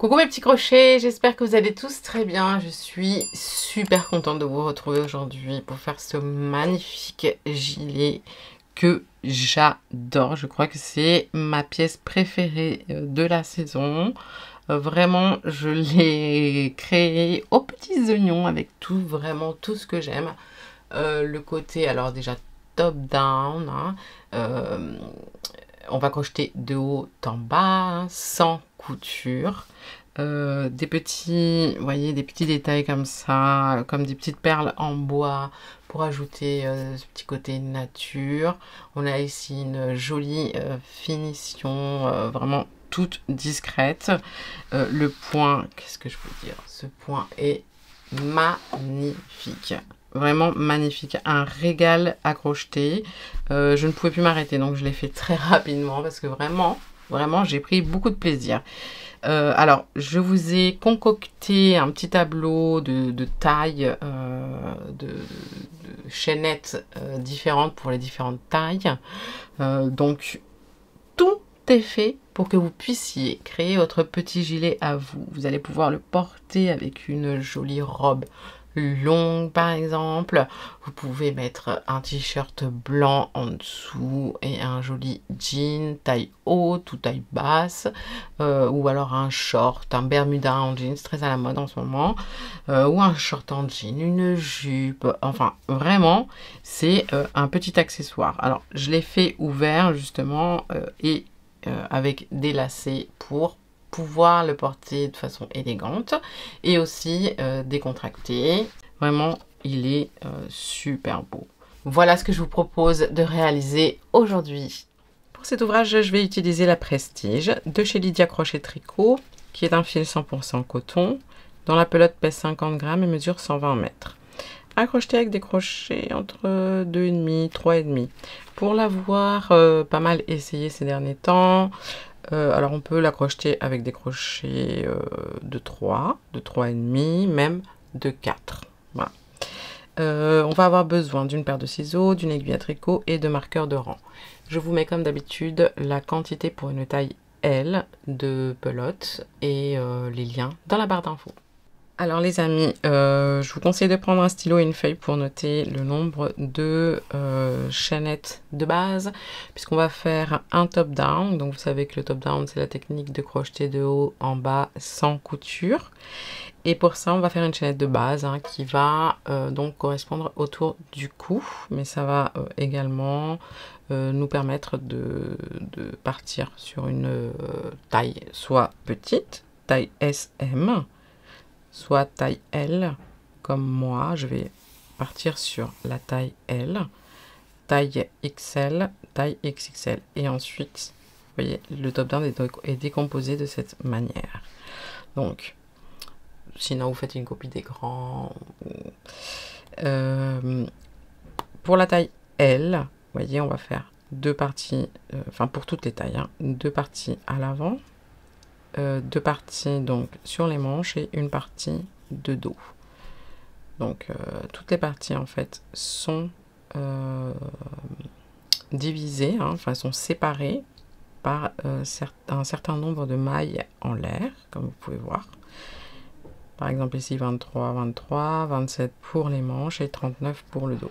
Coucou mes petits crochets, j'espère que vous allez tous très bien. Je suis super contente de vous retrouver aujourd'hui pour faire ce magnifique gilet que j'adore. Je crois que c'est ma pièce préférée de la saison. Vraiment, je l'ai créé aux petits oignons avec tout, vraiment tout ce que j'aime. Le côté, alors déjà top down, hein, on va crocheter de haut en bas, hein, sans couture. Des petits, vous voyez, des petits détails comme ça, comme des petites perles en bois pour ajouter ce petit côté nature. On a ici une jolie finition, vraiment toute discrète. Le point, qu'est-ce que je peux dire? Ce point est magnifique. Vraiment magnifique, un régal à crocheter. Je ne pouvais plus m'arrêter, donc je l'ai fait très rapidement parce que vraiment, j'ai pris beaucoup de plaisir. Alors, je vous ai concocté un petit tableau de taille, de chaînettes différentes pour les différentes tailles. Donc, tout est fait pour que vous puissiez créer votre petit gilet à vous. Vous allez pouvoir le porter avec une jolie robe longue par exemple. Vous pouvez mettre un t-shirt blanc en dessous et un joli jean taille haute ou taille basse, ou alors un short, un bermuda en jeans, très à la mode en ce moment, ou un short en jean, une jupe, enfin vraiment c'est un petit accessoire. Alors je l'ai fait ouvert justement et avec des lacets pour pouvoir le porter de façon élégante et aussi décontracté. Vraiment, il est super beau. Voilà ce que je vous propose de réaliser aujourd'hui. Pour cet ouvrage, je vais utiliser la Prestige de chez Lydia Crochet Tricot, qui est un fil 100% coton, dont la pelote pèse 50 grammes et mesure 120 mètres. À crocheter avec des crochets entre 2,5 et 3,5. Pour l'avoir pas mal essayé ces derniers temps, alors on peut la crocheter avec des crochets de 3, de 3,5, même de 4. Voilà. On va avoir besoin d'une paire de ciseaux, d'une aiguille à tricot et de marqueurs de rang. Je vous mets comme d'habitude la quantité pour une taille L de pelote et les liens dans la barre d'infos. Alors les amis, je vous conseille de prendre un stylo et une feuille pour noter le nombre de chaînettes de base, puisqu'on va faire un top down. Donc vous savez que le top down c'est la technique de crocheter de haut en bas sans couture. Et pour ça on va faire une chaînette de base hein, qui va donc correspondre autour du cou, mais ça va également nous permettre de partir sur une taille soit petite, taille SM, soit taille L, comme moi, je vais partir sur la taille L, taille XL, taille XXL. Et ensuite, vous voyez, le top down est décomposé de cette manière. Donc, sinon vous faites une copie d'écran. Pour la taille L, vous voyez, on va faire deux parties, enfin pour toutes les tailles, hein, deux parties à l'avant, deux parties donc sur les manches et une partie de dos. Donc toutes les parties en fait sont divisées, hein, enfin sont séparées par un certain nombre de mailles en l'air, comme vous pouvez voir. Par exemple ici 23, 23, 27 pour les manches et 39 pour le dos.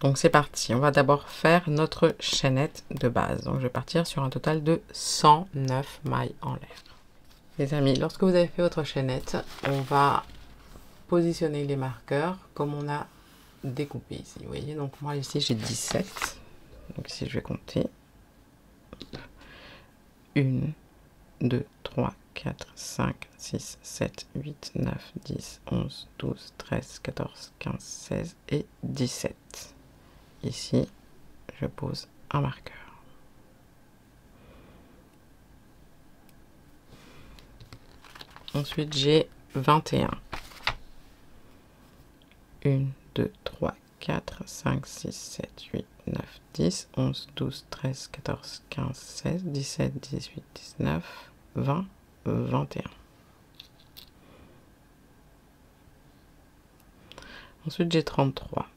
Donc c'est parti, on va d'abord faire notre chaînette de base. Donc je vais partir sur un total de 109 mailles en l'air. Les amis, lorsque vous avez fait votre chaînette, on va positionner les marqueurs comme on a découpé ici. Vous voyez, donc moi ici j'ai 17. Donc ici je vais compter. 1, 2, 3, 4, 5, 6, 7, 8, 9, 10, 11, 12, 13, 14, 15, 16 et 17. Ici, je pose un marqueur. Ensuite, j'ai 21. 1, 2, 3, 4, 5, 6, 7, 8, 9, 10, 11, 12, 13, 14, 15, 16, 17, 18, 19, 20, 21. Ensuite, j'ai 33.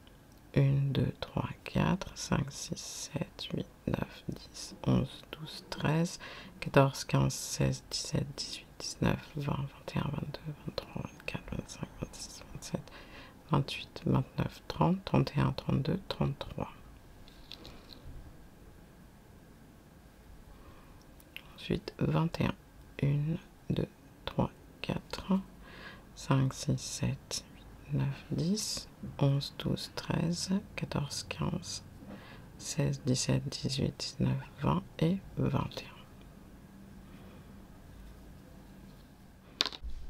1, 2, 3, 4, 5, 6, 7, 8, 9, 10, 11, 12, 13, 14, 15, 16, 17, 18, 19, 20, 21, 22, 23, 24, 25, 26, 27, 28, 29, 30, 31, 32, 33. Ensuite, 21, 1, 2, 3, 4, 5, 6, 7, 8, 9, 10, 11, 12, 13, 14, 15, 16, 17, 18, 19, 20 et 21.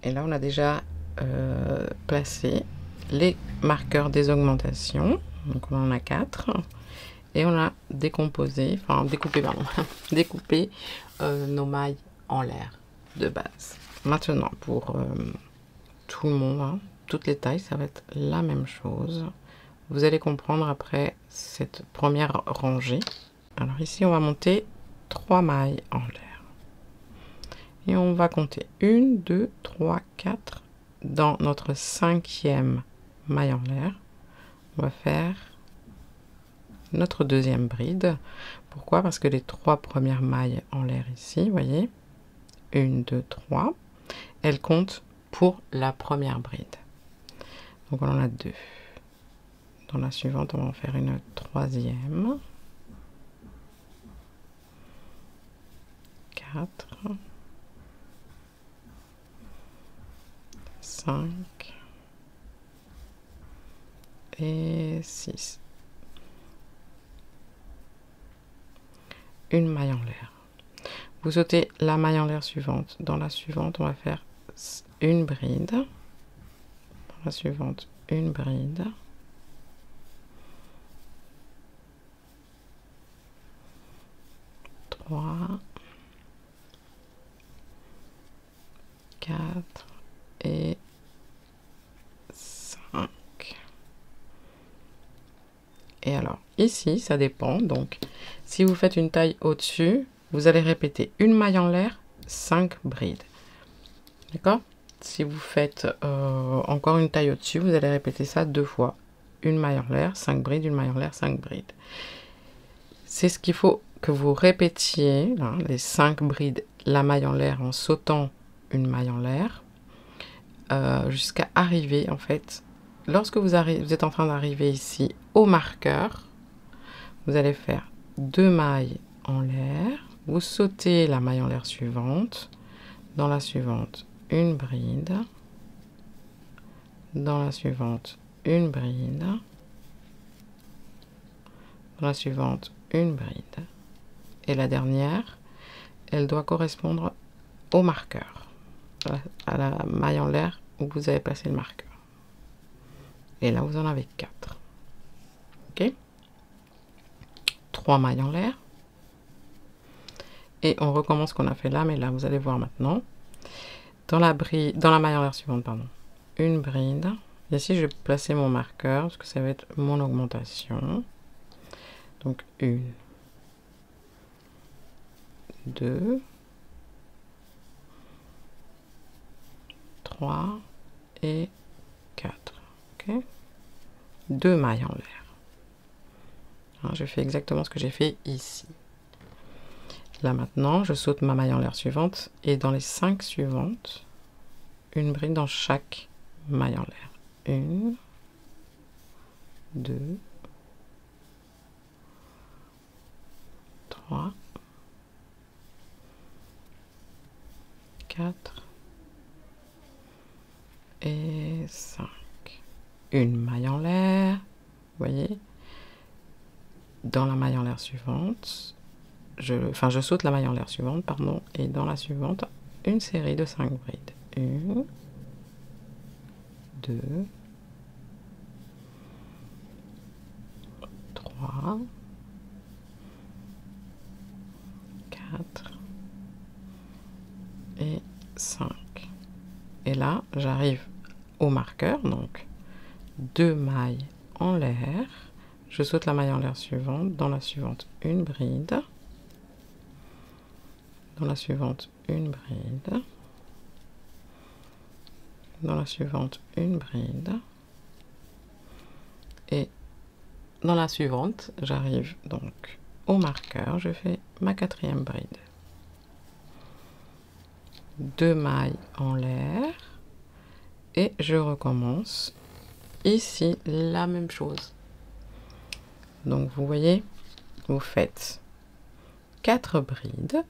Et là, on a déjà placé les marqueurs des augmentations. Donc, on en a 4. Et on a découpé, pardon, découpé nos mailles en l'air de base. Maintenant, pour tout le monde, hein, toutes les tailles, ça va être la même chose. Vous allez comprendre après cette première rangée. Alors ici, on va monter 3 mailles en l'air. Et on va compter 1, 2, 3, 4. Dans notre 5e maille en l'air, on va faire notre deuxième bride. Pourquoi? Parce que les 3 premières mailles en l'air ici, vous voyez, 1, 2, 3, elles comptent pour la première bride. Donc on en a 2. Dans la suivante, on va en faire une 3e. 4. 5 et 6. Une maille en l'air. Vous sautez la maille en l'air suivante. Dans la suivante, on va faire une bride. Dans la suivante, une bride. Trois, 4 et 5. Et alors, ici, ça dépend. Donc, si vous faites une taille au-dessus, vous allez répéter une maille en l'air, 5 brides. D'accord? Si vous faites encore une taille au-dessus, vous allez répéter ça 2 fois. Une maille en l'air, 5 brides, une maille en l'air, 5 brides. C'est ce qu'il faut que vous répétiez, là, les 5 brides, la maille en l'air en sautant une maille en l'air, jusqu'à arriver, en fait, lorsque vous êtes en train d'arriver ici au marqueur, vous allez faire 2 mailles en l'air, vous sautez la maille en l'air suivante, dans la suivante, une bride, dans la suivante, une bride, dans la suivante, une bride, et la dernière, elle doit correspondre au marqueur, à la maille en l'air où vous avez placé le marqueur. Et là, vous en avez 4. Ok? 3 mailles en l'air. Et on recommence ce qu'on a fait là, mais là, vous allez voir maintenant. Dans la maille en l'air suivante, pardon, une bride. Ici, je vais placer mon marqueur, parce que ça va être mon augmentation. Donc, 1, 2, 3 et 4. Ok? 2 mailles en l'air. Hein, je fais exactement ce que j'ai fait ici. Là maintenant, je saute ma maille en l'air suivante et dans les 5 suivantes, une bride dans chaque maille en l'air. 1, 2, 3, 4 et 5. Une maille en l'air, vous voyez, dans la maille en l'air suivante, je saute la maille en l'air suivante, pardon, et dans la suivante, une série de 5 brides. 1, 2, 3, 4 et 5. Et là, j'arrive au marqueur, donc 2 mailles en l'air. Je saute la maille en l'air suivante, dans la suivante, une bride. Dans la suivante, une bride. Dans la suivante, une bride. Et dans la suivante, j'arrive donc au marqueur, je fais ma 4e bride. 2 mailles en l'air et je recommence ici la même chose. Donc vous voyez, vous faites 4 brides,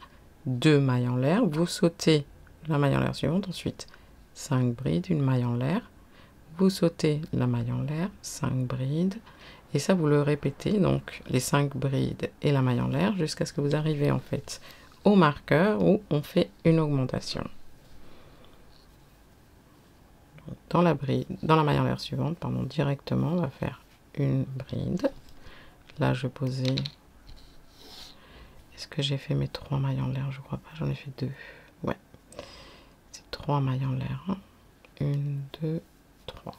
2 mailles en l'air, vous sautez la maille en l'air suivante, ensuite 5 brides, une maille en l'air, vous sautez la maille en l'air, 5 brides, et ça vous le répétez, donc les 5 brides et la maille en l'air, jusqu'à ce que vous arrivez en fait au marqueur où on fait une augmentation. Donc, dans la maille en l'air suivante, pardon, directement, on va faire une bride. Là, je posais. Est-ce que j'ai fait mes 3 mailles en l'air? Je crois pas, j'en ai fait 2. Ouais, c'est 3 mailles en l'air. 1, 2, 3.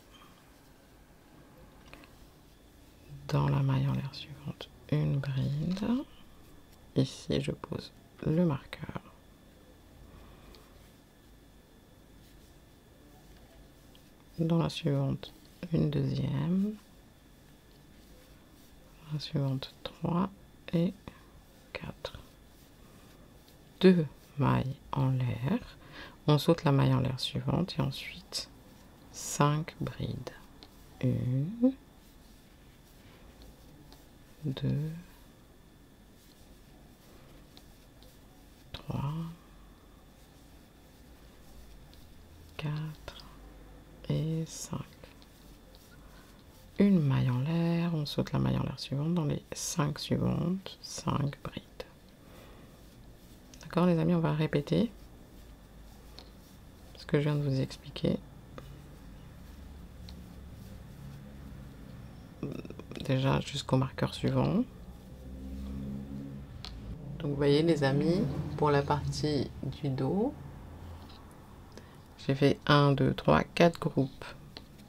Dans la maille en l'air suivante, une bride. Ici, je pose le marqueur. Dans la suivante, une deuxième. Dans la suivante, 3 et 4. 2 mailles en l'air. On saute la maille en l'air suivante et ensuite 5 brides. 1, 2, 3, 4 et 5. Une maille en l'air, on saute la maille en l'air suivante dans les 5 suivantes, 5 brides. D'accord les amis, on va répéter ce que je viens de vous expliquer. Déjà jusqu'au marqueur suivant. Donc vous voyez les amis, pour la partie du dos, j'ai fait 1, 2, 3, 4 groupes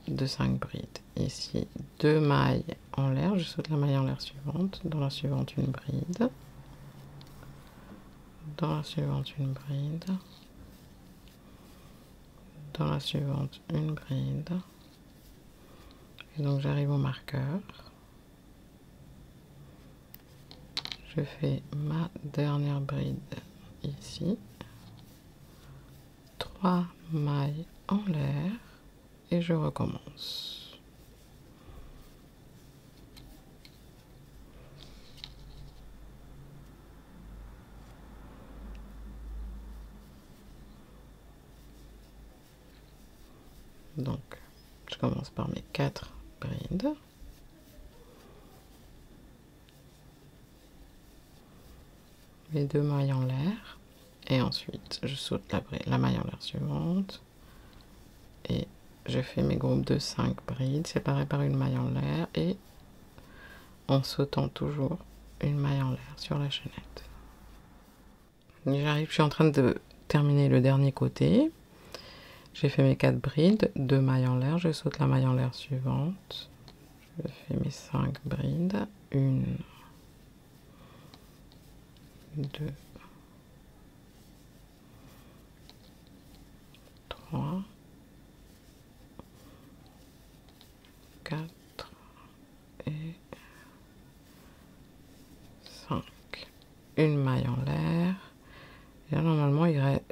de 5 brides. Ici, 2 mailles en l'air, je saute la maille en l'air suivante, dans la suivante une bride, dans la suivante une bride, dans la suivante une bride, et donc j'arrive au marqueur, je fais ma dernière bride ici, 3 mailles en l'air et je recommence. Donc, je commence par mes 4 brides. Les 2 mailles en l'air. Et ensuite, je saute la maille en l'air suivante. Et je fais mes groupes de 5 brides séparés par une maille en l'air. Et en sautant toujours une maille en l'air sur la chaînette. J'arrive, je suis en train de terminer le dernier côté. J'ai fait mes 4 brides, 2 mailles en l'air, je saute la maille en l'air suivante. Je fais mes 5 brides, 1, 2, 3, 4 et 5. Une maille en l'air. Et là, normalement,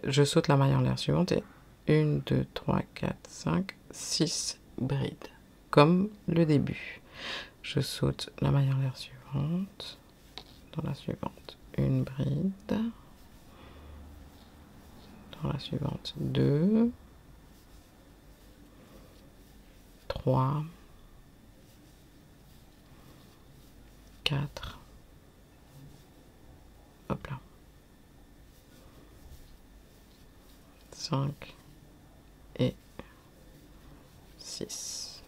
je saute la maille en l'air suivante et 1, 2, 3, 4, 5, 6 brides. Comme le début. Je saute la maille en l'air suivante. Dans la suivante, une bride. Dans la suivante, 2, 3, 4. Hop là. 5 et 6.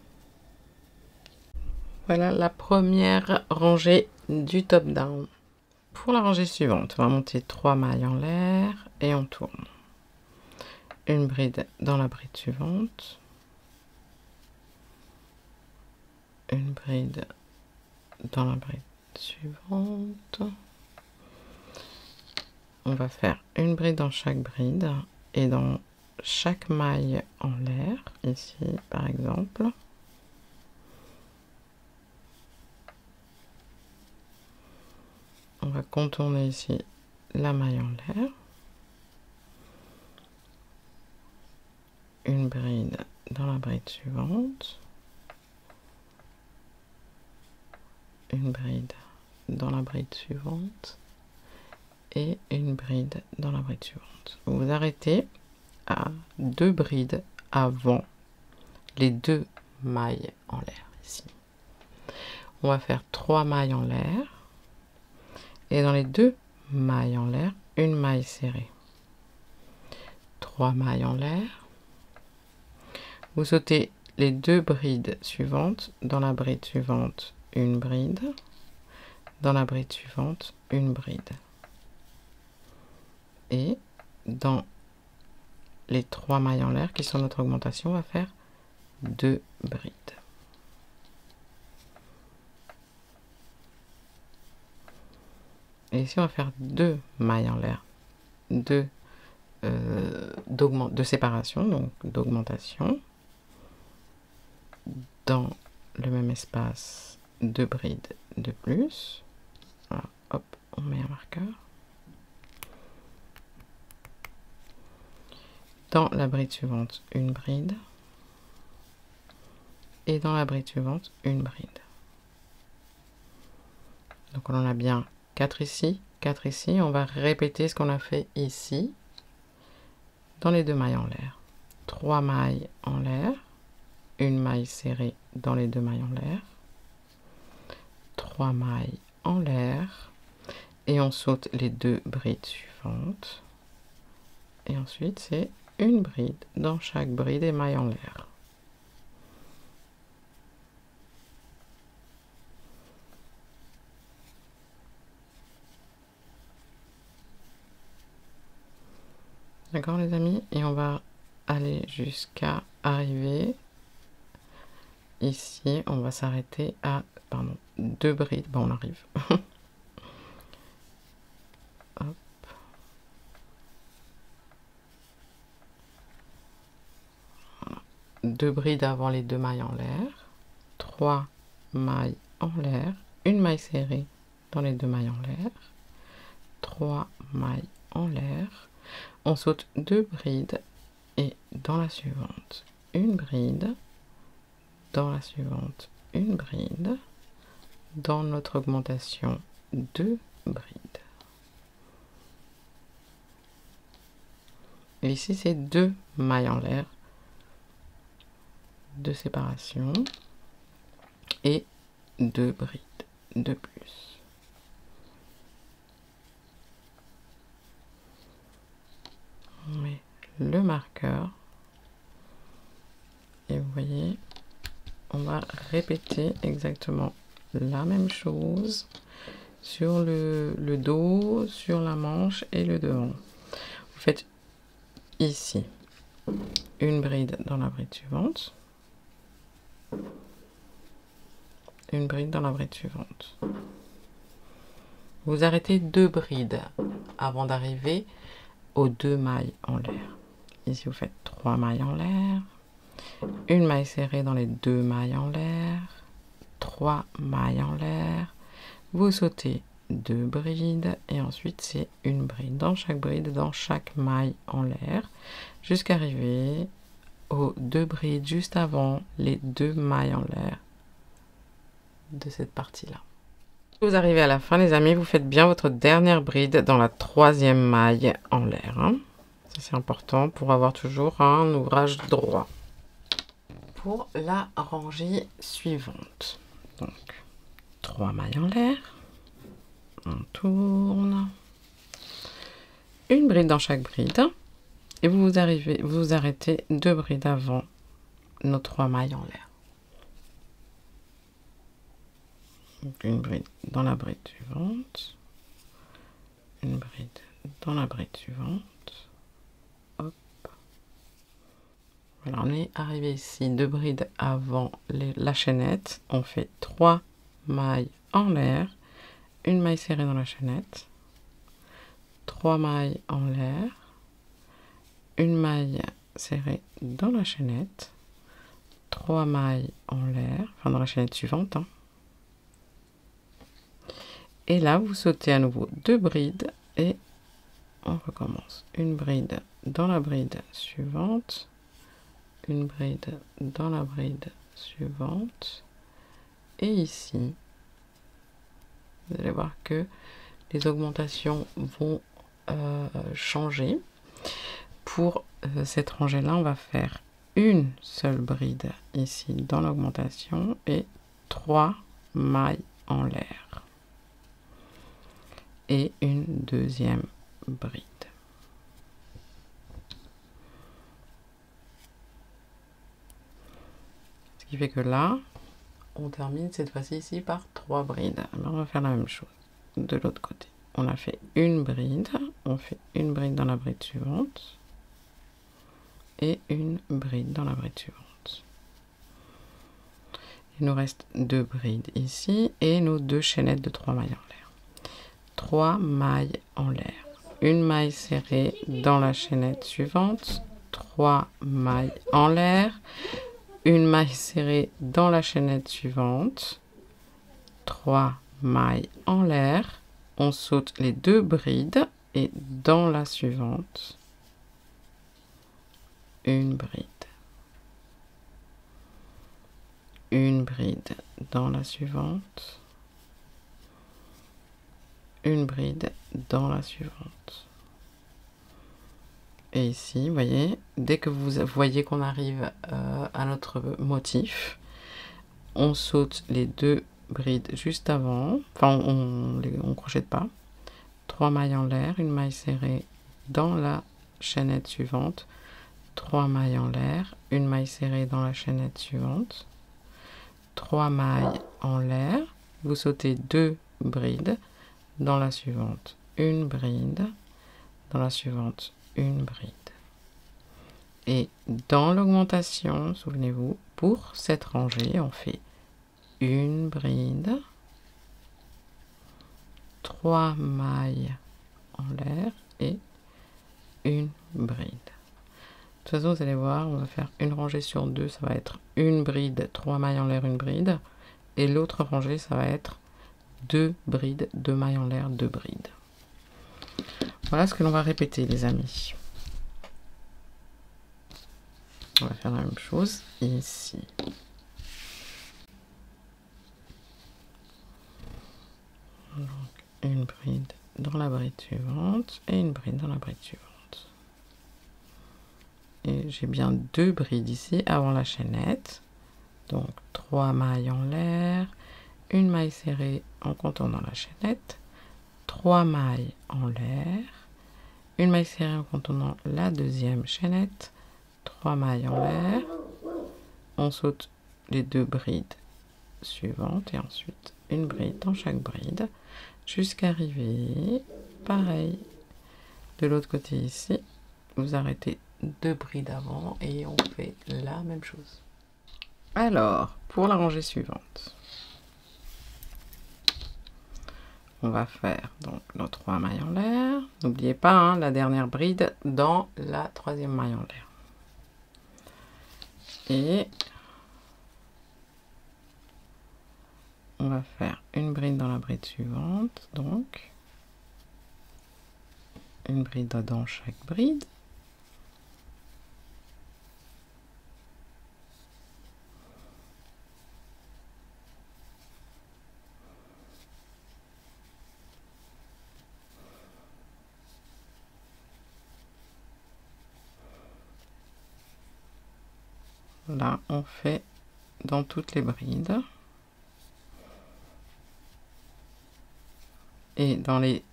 Voilà la première rangée du top down. Pour la rangée suivante, on va monter 3 mailles en l'air et on tourne. Une bride dans la bride suivante. Une bride dans la bride suivante. On va faire une bride dans chaque bride et dans chaque maille en l'air, ici par exemple. On va contourner ici la maille en l'air. une bride dans la bride suivante, une bride dans la bride suivante et une bride dans la bride suivante. Vous vous arrêtez à 2 brides avant les 2 mailles en l'air ici. On va faire 3 mailles en l'air et dans les 2 mailles en l'air, une maille serrée. 3 mailles en l'air. Vous sautez les 2 brides suivantes, dans la bride suivante, une bride, dans la bride suivante, une bride. Et dans les 3 mailles en l'air qui sont notre augmentation, on va faire 2 brides. Et ici, on va faire 2 mailles en l'air, 2 de séparation, donc d'augmentation. Dans le même espace, 2 brides de plus. Voilà, hop, on met un marqueur. Dans la bride suivante, une bride. Et dans la bride suivante, une bride. Donc on en a bien 4 ici, 4 ici. On va répéter ce qu'on a fait ici, dans les 2 mailles en l'air. 3 mailles en l'air, une maille serrée dans les 2 mailles en l'air, 3 mailles en l'air, et on saute les 2 brides suivantes. Et ensuite, c'est une bride dans chaque bride et maille en l'air. D'accord les amis? Et on va aller jusqu'à arriver ici. On va s'arrêter à 2 brides. Bon, on arrive. Hop. Voilà. 2 brides avant les 2 mailles en l'air. 3 mailles en l'air. Une maille serrée dans les 2 mailles en l'air. 3 mailles en l'air. On saute 2 brides et dans la suivante, une bride, dans la suivante, une bride, dans notre augmentation, 2 brides. Et ici, c'est 2 mailles en l'air de séparation et 2 brides de plus. On met le marqueur et vous voyez, on va répéter exactement la même chose sur le dos, sur la manche et le devant. Vous faites ici une bride dans la bride suivante, une bride dans la bride suivante. Vous arrêtez 2 brides avant d'arriver aux 2 mailles en l'air. Ici, vous faites 3 mailles en l'air, une maille serrée dans les 2 mailles en l'air, 3 mailles en l'air, vous sautez 2 brides et ensuite c'est une bride dans chaque maille en l'air jusqu'à arriver aux 2 brides juste avant les 2 mailles en l'air de cette partie-là. Vous arrivez à la fin les amis, vous faites bien votre dernière bride dans la 3e maille en l'air. Hein. Ça c'est important pour avoir toujours un ouvrage droit. Pour la rangée suivante, donc 3 mailles en l'air, on tourne, une bride dans chaque bride et vous vous arrêtez 2 brides avant nos 3 mailles en l'air. Une bride dans la bride suivante, une bride dans la bride suivante, hop. Voilà, on est arrivé ici, 2 brides avant la chaînette, on fait 3 mailles en l'air, une maille serrée dans la chaînette, 3 mailles en l'air, une maille serrée dans la chaînette, 3 mailles en l'air, enfin dans la chaînette suivante, hein. Et là, vous sautez à nouveau 2 brides et on recommence. Une bride dans la bride suivante, une bride dans la bride suivante. Et ici, vous allez voir que les augmentations vont changer. Pour cette rangée-là, on va faire une seule bride ici dans l'augmentation et 3 mailles en l'air. Et une deuxième bride. Ce qui fait que là, on termine cette fois-ci ici par 3 brides. Alors on va faire la même chose de l'autre côté. On a fait une bride, on fait une bride dans la bride suivante et une bride dans la bride suivante. Il nous reste 2 brides ici et nos 2 chaînettes de 3 mailles en l'air. 3 mailles en l'air. Une maille serrée dans la chaînette suivante, 3 mailles en l'air, une maille serrée dans la chaînette suivante, 3 mailles en l'air, on saute les 2 brides et dans la suivante, une bride dans la suivante, une bride dans la suivante. Et ici, vous voyez, dès que vous voyez qu'on arrive à notre motif, on saute les 2 brides juste avant, enfin on crochette pas, 3 mailles en l'air, une maille serrée dans la chaînette suivante, 3 mailles en l'air, une maille serrée dans la chaînette suivante, 3 mailles en l'air, vous sautez 2 brides dans la suivante, une bride, dans la suivante, une bride. Et dans l'augmentation, souvenez-vous, pour cette rangée, on fait une bride, 3 mailles en l'air et une bride. De toute façon, vous allez voir, on va faire une rangée sur 2, ça va être une bride, 3 mailles en l'air, une bride. Et l'autre rangée, ça va être 2 brides, 2 mailles en l'air, 2 brides. Voilà ce que l'on va répéter, les amis. On va faire la même chose ici. Donc, une bride dans la bride suivante et une bride dans la bride suivante. Et j'ai bien 2 brides ici avant la chaînette. Donc 3 mailles en l'air, une maille serrée en contournant la chaînette, 3 mailles en l'air, une maille serrée en contournant la deuxième chaînette, 3 mailles en l'air, on saute les 2 brides suivantes et ensuite une bride dans chaque bride jusqu'à arriver pareil de l'autre côté ici. Vous arrêtez 2 brides avant et on fait la même chose. Alors pour la rangée suivante, on va faire donc nos 3 mailles en l'air. N'oubliez pas hein, la dernière bride dans la 3e maille en l'air. Et on va faire une bride dans la bride suivante, donc une bride dans chaque bride. Là, on fait dans toutes les brides. Et dans les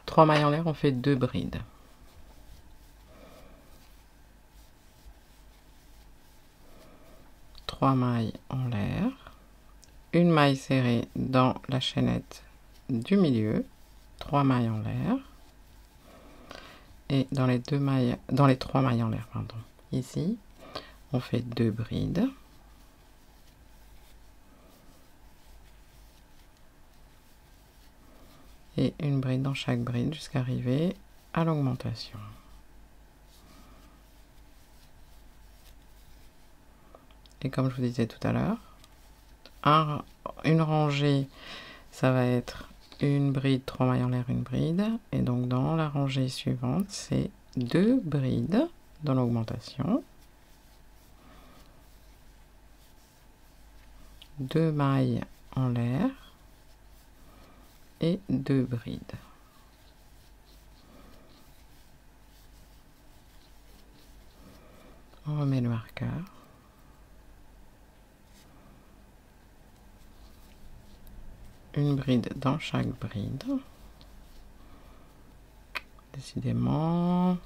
3 mailles en l'air, on fait 2 brides. Trois mailles en l'air. Une maille serrée dans la chaînette du milieu. 3 mailles en l'air. Et dans les 3 mailles en l'air, pardon. Ici, on fait 2 brides. Et une bride dans chaque bride jusqu'à arriver à l'augmentation. Et comme je vous disais tout à l'heure, une rangée, ça va être une bride, 3 mailles en l'air, une bride. Et donc dans la rangée suivante, c'est 2 brides dans l'augmentation. 2 mailles en l'air et 2 brides. On remet le marqueur. Une bride dans chaque bride. Décidément.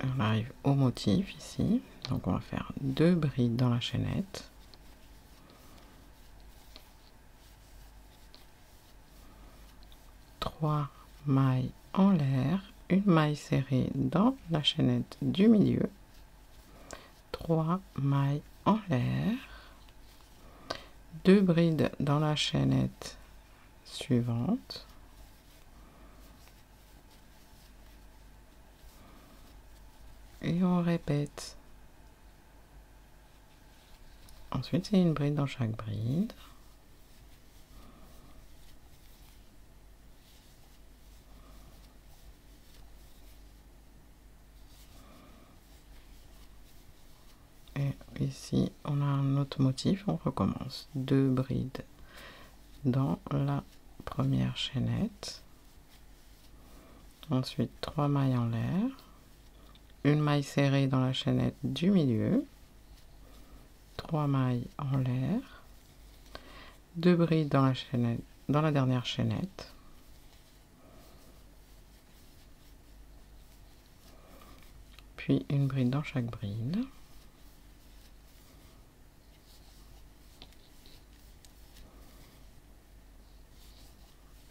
On arrive au motif ici. Donc on va faire 2 brides dans la chaînette. Trois mailles en l'air, une maille serrée dans la chaînette du milieu, 3 mailles en l'air, 2 brides dans la chaînette suivante, et on répète. Ensuite, c'est une bride dans chaque bride. Et ici, on a un autre motif, on recommence. 2 brides dans la première chaînette. Ensuite, 3 mailles en l'air. Une maille serrée dans la chaînette du milieu. 3 mailles en l'air. 2 brides dans la chaînette, dans la dernière chaînette. Puis une bride dans chaque bride.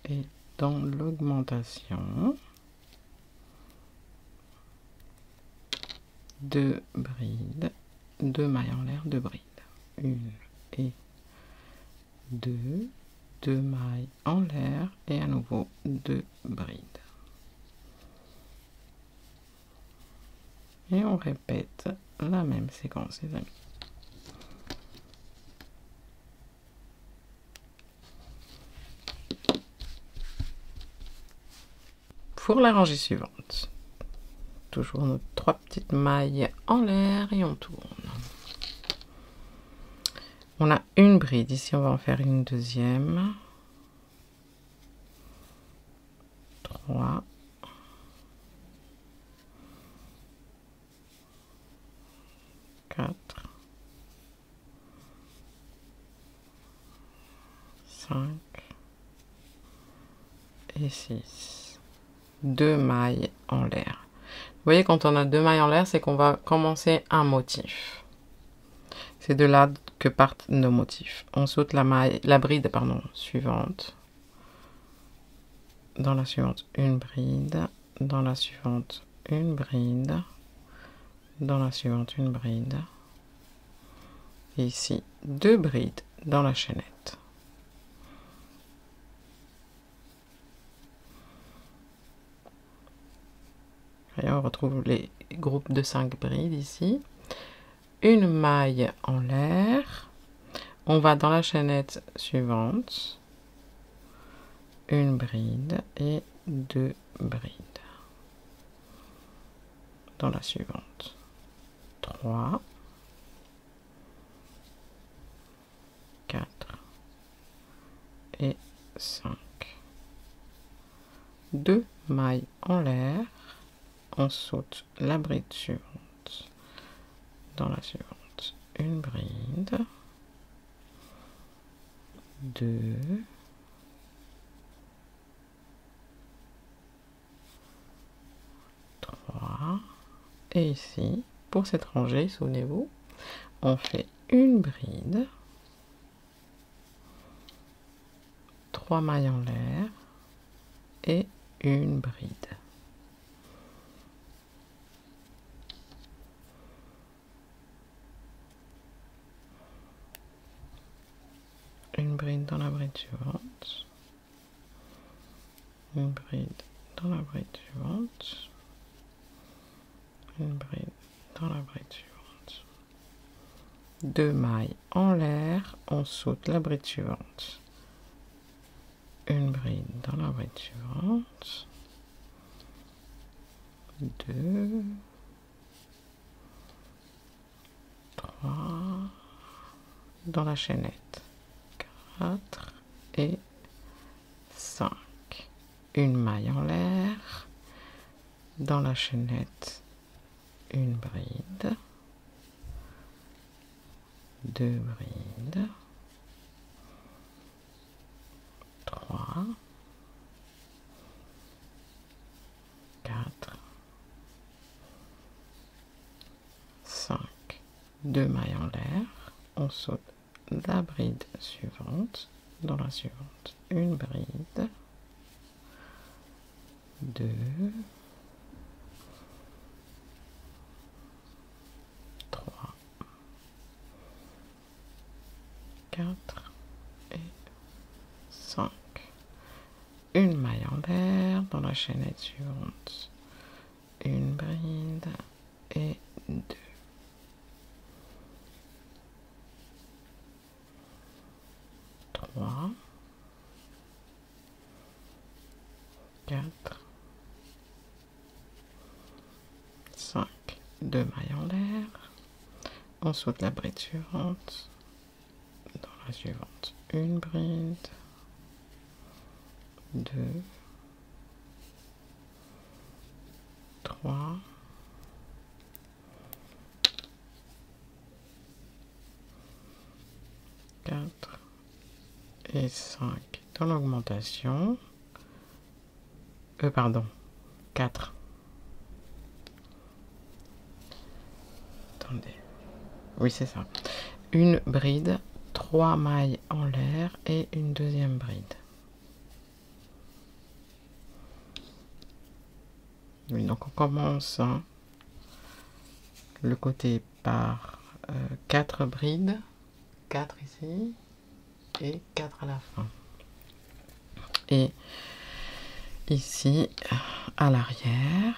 Et dans l'augmentation, 2 brides, 2 mailles en l'air, 2 brides. 1 et 2, 2 mailles en l'air et à nouveau 2 brides. Et on répète la même séquence, les amis. Pour la rangée suivante, toujours nos 3 petites mailles en l'air et on tourne. On a une bride, ici on va en faire une deuxième. 3. 4. 5. Et 6. 2 mailles en l'air. Vous voyez, quand on a 2 mailles en l'air, c'est qu'on va commencer un motif. C'est de là que partent nos motifs. On saute la bride suivante. Dans la suivante, une bride. Dans la suivante, une bride. Dans la suivante, une bride. Et ici, 2 brides dans la chaînette. Et on retrouve les groupes de 5 brides ici. Une maille en l'air. On va dans la chaînette suivante. Une bride et 2 brides. Dans la suivante, 3, 4 et 5. 2 mailles en l'air. On saute la bride suivante. Dans la suivante, une bride, 2, 3, et ici, pour cette rangée, souvenez-vous, on fait une bride, 3 mailles en l'air et une bride. Une bride dans la bride suivante, une bride dans la bride suivante, une bride dans la bride suivante, 2 mailles en l'air, on saute la bride suivante, une bride dans la bride suivante, 2, 3, dans la chaînette, 4 et 5. Une maille en l'air, dans la chaînette, une bride, 2 brides, 3, 4, 5, 2 mailles en l'air, on saute la bride suivante, dans la suivante, une bride, 2, 3, 4 et 5. Une maille en l'air, dans la chaînette suivante, une bride et 2. 3, 4, 5, 2 mailles en l'air, on saute la bride suivante, dans la suivante, une bride, 2, 3, 4 et 5 dans l'augmentation. Pardon, 4. Attendez. Oui, c'est ça. Une bride, 3 mailles en l'air et une deuxième bride. Oui, donc on commence le côté par 4 brides, 4 ici et 4 à la fin. Et ici, à l'arrière,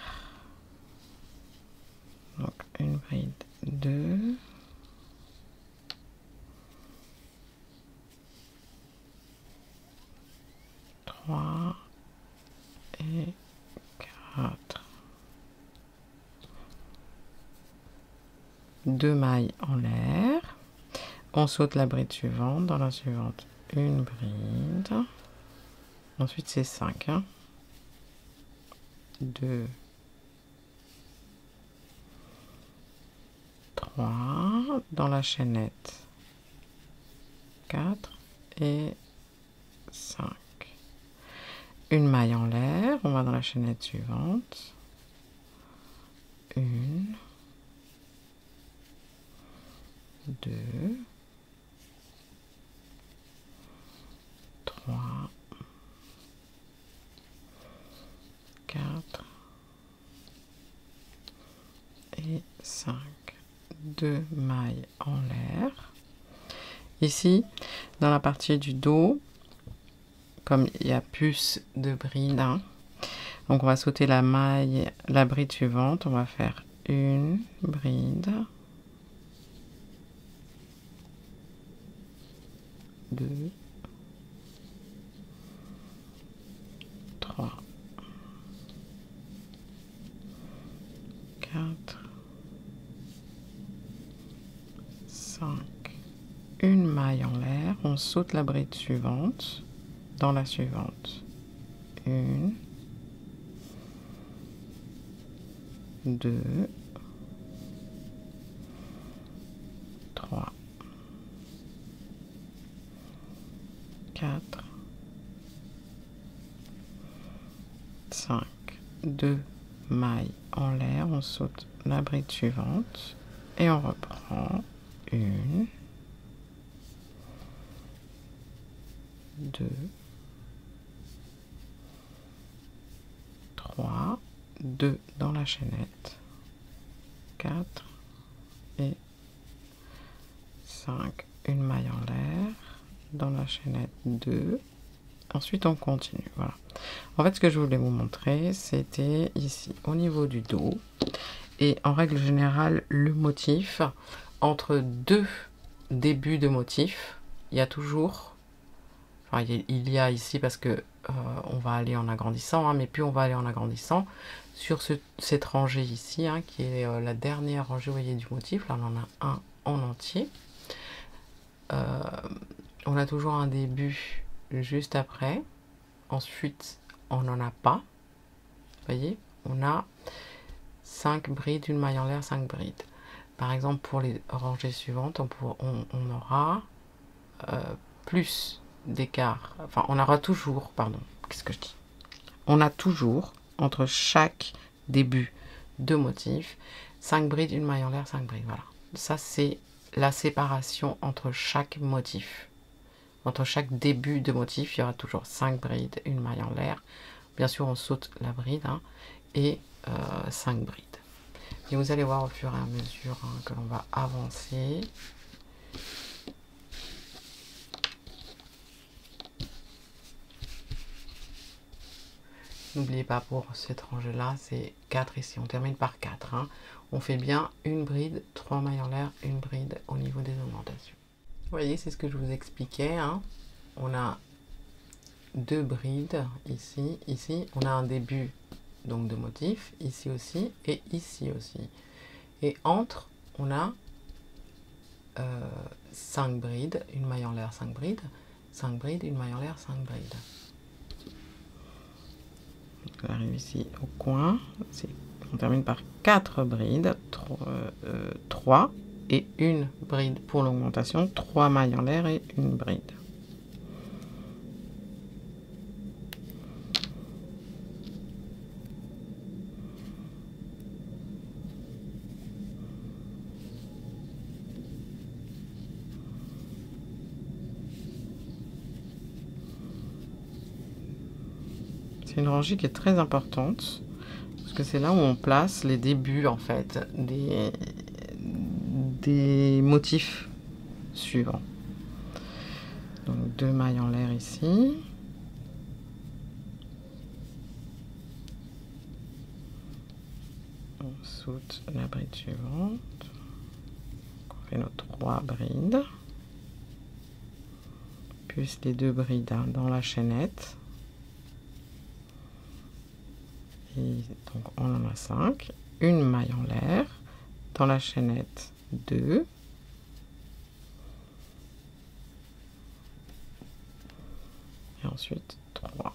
donc une bride, 2, 3 et 4. 2 mailles en l'air, on saute la bride suivante, dans la suivante une bride, ensuite c'est 5, 2, 3, dans la chaînette, 4 et 5. Une maille en l'air, on va dans la chaînette suivante, 1, 2, 3, 4 et 5. 2 mailles en l'air. Ici, dans la partie du dos, comme il y a plus de brides, donc on va sauter la maille, la bride suivante, on va faire une bride, 2, 3, 4, 5, une maille en l'air, on saute la bride suivante, dans la suivante, 1, 2, 3, 4, 5, 2 mailles en l'air, on saute la bride suivante et on reprend 1, 2, 3, 2 dans la chaînette, 4 et 5, une maille en l'air, dans la chaînette 2, ensuite on continue. Voilà. En fait, ce que je voulais vous montrer, c'était ici, au niveau du dos, et en règle générale, le motif, entre deux débuts de motif, il y a toujours, enfin il y a ici parce que on va aller en agrandissant, mais plus on va aller en agrandissant, sur cette rangée ici, hein, qui est la dernière rangée, vous voyez, du motif. Là, on en a un en entier. On a toujours un début juste après. Ensuite, on n'en a pas. Vous voyez, on a 5 brides, une maille en l'air, 5 brides. Par exemple, pour les rangées suivantes, on aura plus d'écart. Enfin, on aura toujours, pardon, qu'est-ce que je dis? On a toujours, entre chaque début de motif, 5 brides, une maille en l'air, 5 brides. Voilà. Ça, c'est la séparation entre chaque motif. Entre chaque début de motif, il y aura toujours 5 brides, une maille en l'air. Bien sûr, on saute la bride, hein, et 5 brides. Et vous allez voir au fur et à mesure, hein, que l'on va avancer. N'oubliez pas, pour cette rangée-là, c'est 4 ici. On termine par 4. Hein. On fait bien une bride, 3 mailles en l'air, une bride au niveau des augmentations. Vous voyez, c'est ce que je vous expliquais. Hein. On a 2 brides ici. Ici, on a un début donc de motif, ici aussi et ici aussi. Et entre, on a 5 brides, une maille en l'air, 5 brides, 5 brides, une maille en l'air, 5 brides. On arrive ici au coin, on termine par 4 brides, 3 et une bride pour l'augmentation, 3 mailles en l'air et une bride. C'est une rangée qui est très importante parce que c'est là où on place les débuts en fait des motifs suivants. Donc 2 mailles en l'air ici. On saute la bride suivante. On fait nos 3 brides. Plus les 2 brides, hein, dans la chaînette. Et donc on en a 5, une maille en l'air, dans la chaînette 2, et ensuite 3.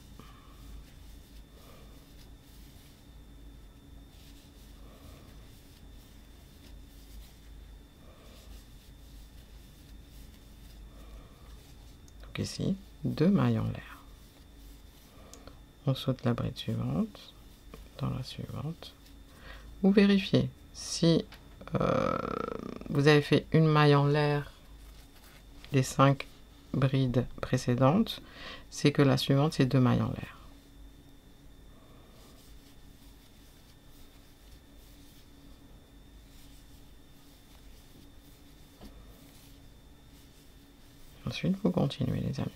Donc ici, 2 mailles en l'air. On saute la bride suivante. Dans la suivante, vous vérifiez si vous avez fait une maille en l'air des 5 brides précédentes, c'est que la suivante c'est 2 mailles en l'air. Ensuite vous continuez les amis.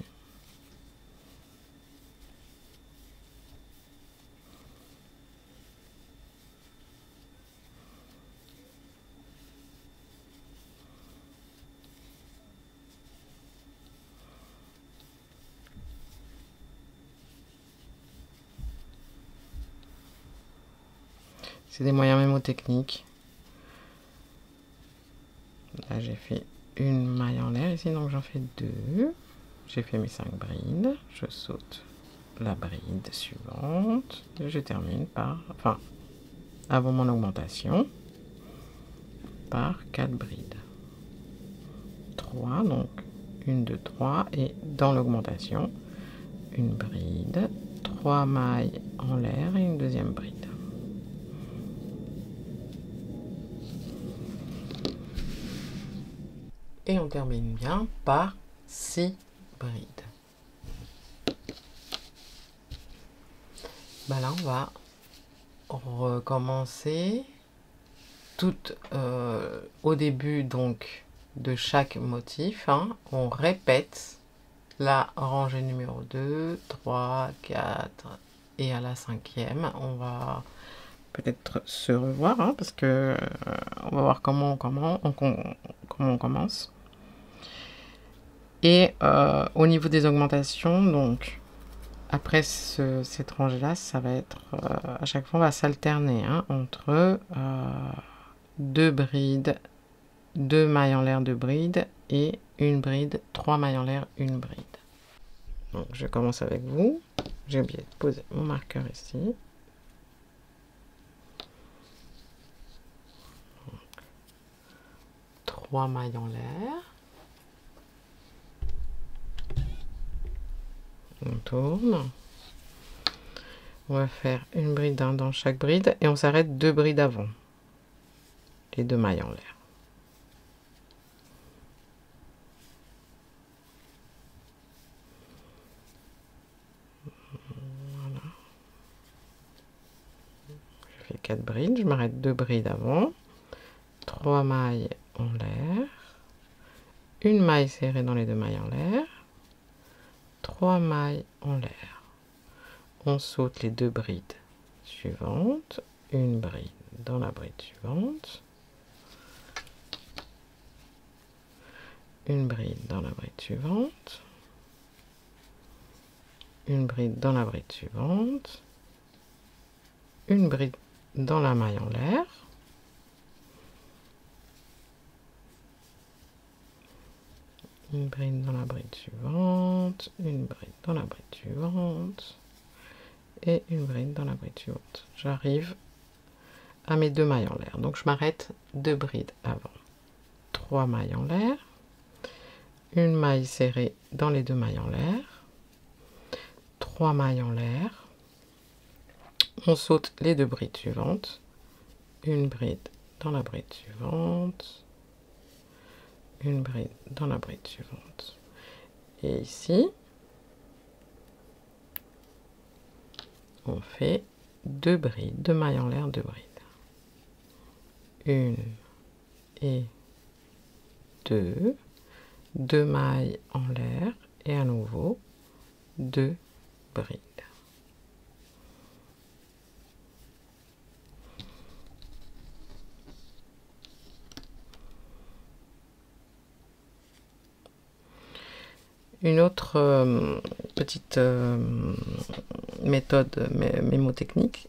C'est des moyens mémotechniques. Là, j'ai fait une maille en l'air ici, donc j'en fais 2. J'ai fait mes 5 brides. Je saute la bride suivante. Et je termine par, enfin, avant mon augmentation, par 4 brides. 3, donc 1, 2, 3. Et dans l'augmentation, une bride, 3 mailles en l'air et une deuxième bride. Et on termine bien par 6 brides. Ben là, on va recommencer tout au début donc de chaque motif. Hein, on répète la rangée numéro 2, 3, 4 et à la 5e, on va peut-être se revoir, hein, parce que on va voir comment on commence. Et au niveau des augmentations, donc après cette rangée-là, ça va être... à chaque fois, on va s'alterner hein, entre 2 brides, 2 mailles en l'air de bride et une bride, 3 mailles en l'air, une bride. Donc, je commence avec vous. J'ai oublié de poser mon marqueur ici. Donc, 3 mailles en l'air. On tourne. On va faire une bride dans chaque bride et on s'arrête 2 brides avant. Les 2 mailles en l'air. Voilà. Je fais 4 brides, je m'arrête 2 brides avant. 3 mailles en l'air. Une maille serrée dans les 2 mailles en l'air. 3 mailles en l'air. On saute les 2 brides suivantes, une bride dans la bride suivante, une bride dans la bride suivante, une bride dans la bride suivante, une bride dans la maille en l'air, une bride dans la bride suivante, une bride dans la bride suivante, et une bride dans la bride suivante. J'arrive à mes 2 mailles en l'air. Donc je m'arrête 2 brides avant. 3 mailles en l'air. Une maille serrée dans les 2 mailles en l'air. 3 mailles en l'air. On saute les 2 brides suivantes. Une bride dans la bride suivante. Une bride dans la bride suivante. Et ici, on fait 2 brides, 2 mailles en l'air, 2 brides. Une et 2, 2 mailles en l'air et à nouveau 2 brides. Une autre petite méthode mémotechnique,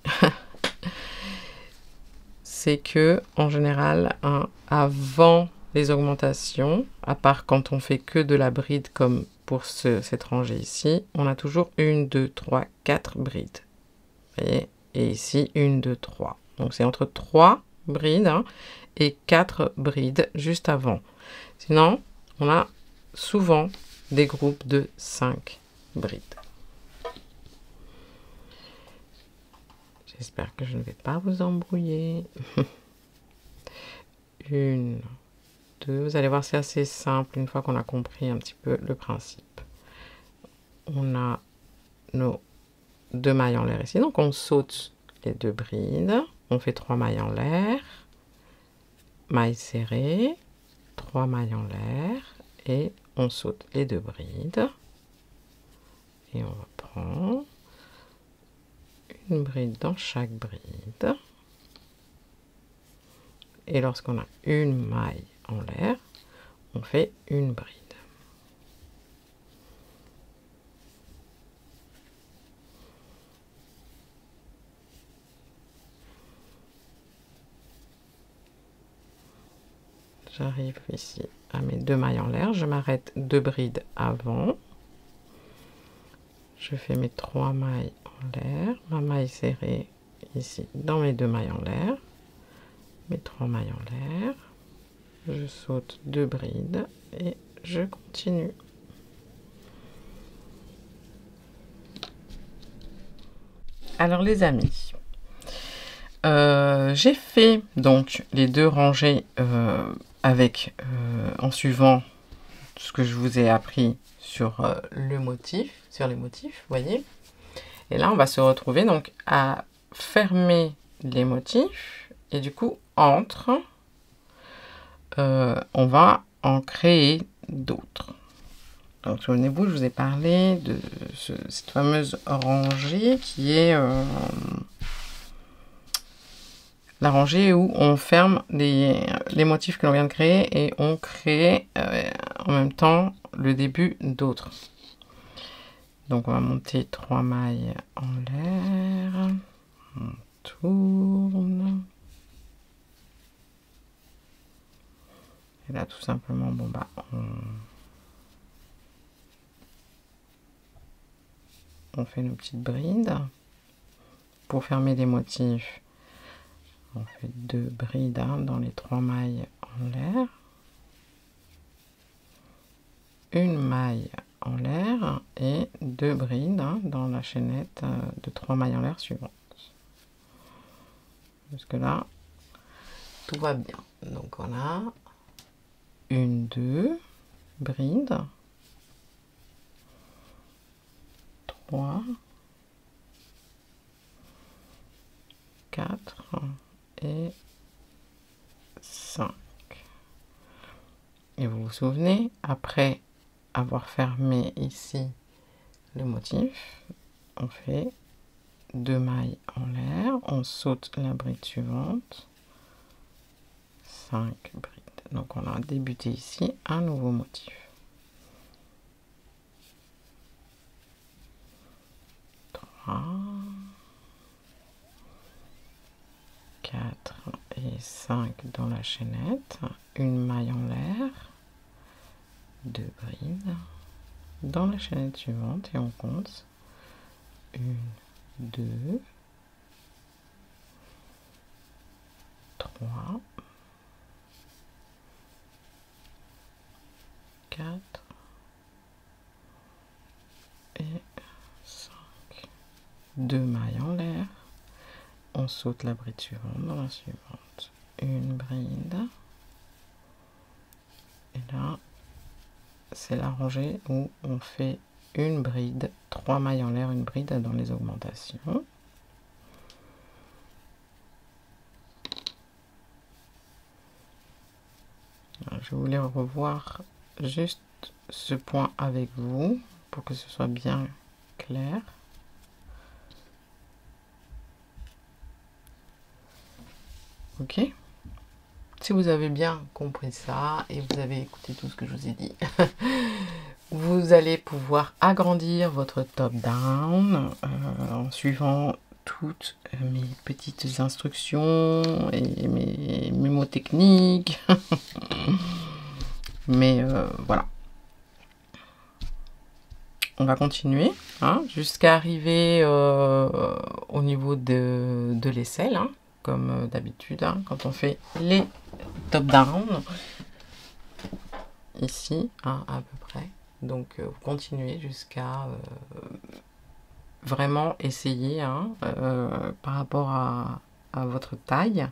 c'est que en général, hein, avant les augmentations, à part quand on fait que de la bride comme pour cette rangée ici, on a toujours 1, 2, 3, 4 brides. Vous voyez? Et ici, 1, 2, 3. Donc c'est entre 3 brides hein, et 4 brides juste avant. Sinon, on a souvent des groupes de 5 brides. J'espère que je ne vais pas vous embrouiller. 1, 2, vous allez voir, c'est assez simple une fois qu'on a compris un petit peu le principe. On a nos 2 mailles en l'air ici, donc on saute les 2 brides, on fait 3 mailles en l'air, maille serrée, 3 mailles en l'air, et on saute les 2 brides, et on reprend une bride dans chaque bride, et lorsqu'on a une maille en l'air, on fait une bride. J'arrive ici à mes 2 mailles en l'air, je m'arrête 2 brides avant, je fais mes 3 mailles en l'air, ma maille serrée ici dans mes 2 mailles en l'air, mes 3 mailles en l'air, je saute 2 brides et je continue. Alors les amis, j'ai fait donc les 2 rangées avec en suivant ce que je vous ai appris sur le motif, sur les motifs, vous voyez. Et là, on va se retrouver donc à fermer les motifs et du coup entre, on va en créer d'autres. Donc souvenez-vous, je vous ai parlé de cette fameuse rangée qui est la rangée où on ferme les motifs que l'on vient de créer et on crée en même temps le début d'autres. Donc on va monter 3 mailles en l'air, on tourne, et là tout simplement, bon bah on fait nos petites brides. Pour fermer les motifs, on fait 2 brides dans les 3 mailles en l'air, une maille en l'air et 2 brides dans la chaînette de 3 mailles en l'air suivante. Jusque là, tout va bien. Donc on a 1, 2 brides, 3, 4 et 5. Et vous vous souvenez, après avoir fermé ici le motif, on fait 2 mailles en l'air, on saute la bride suivante, 5 brides. Donc on a débuté ici un nouveau motif. 3, 4 et 5 dans la chaînette, une maille en l'air, 2 brides dans la chaînette suivante et on compte 1, 2, 3, 4 et 5. 2 mailles en l'air, on saute la bride suivante dans la suivante, une bride, et là c'est la rangée où on fait une bride, 3 mailles en l'air, une bride dans les augmentations. Alors, je voulais revoir juste ce point avec vous pour que ce soit bien clair. Ok, si vous avez bien compris ça et vous avez écouté tout ce que je vous ai dit, vous allez pouvoir agrandir votre top down en suivant toutes mes petites instructions et mes mots techniques. Mais voilà, on va continuer jusqu'à arriver au niveau de l'aisselle, comme d'habitude, quand on fait les top down, ici, à peu près. Donc, vous continuez jusqu'à vraiment essayer par rapport à votre taille.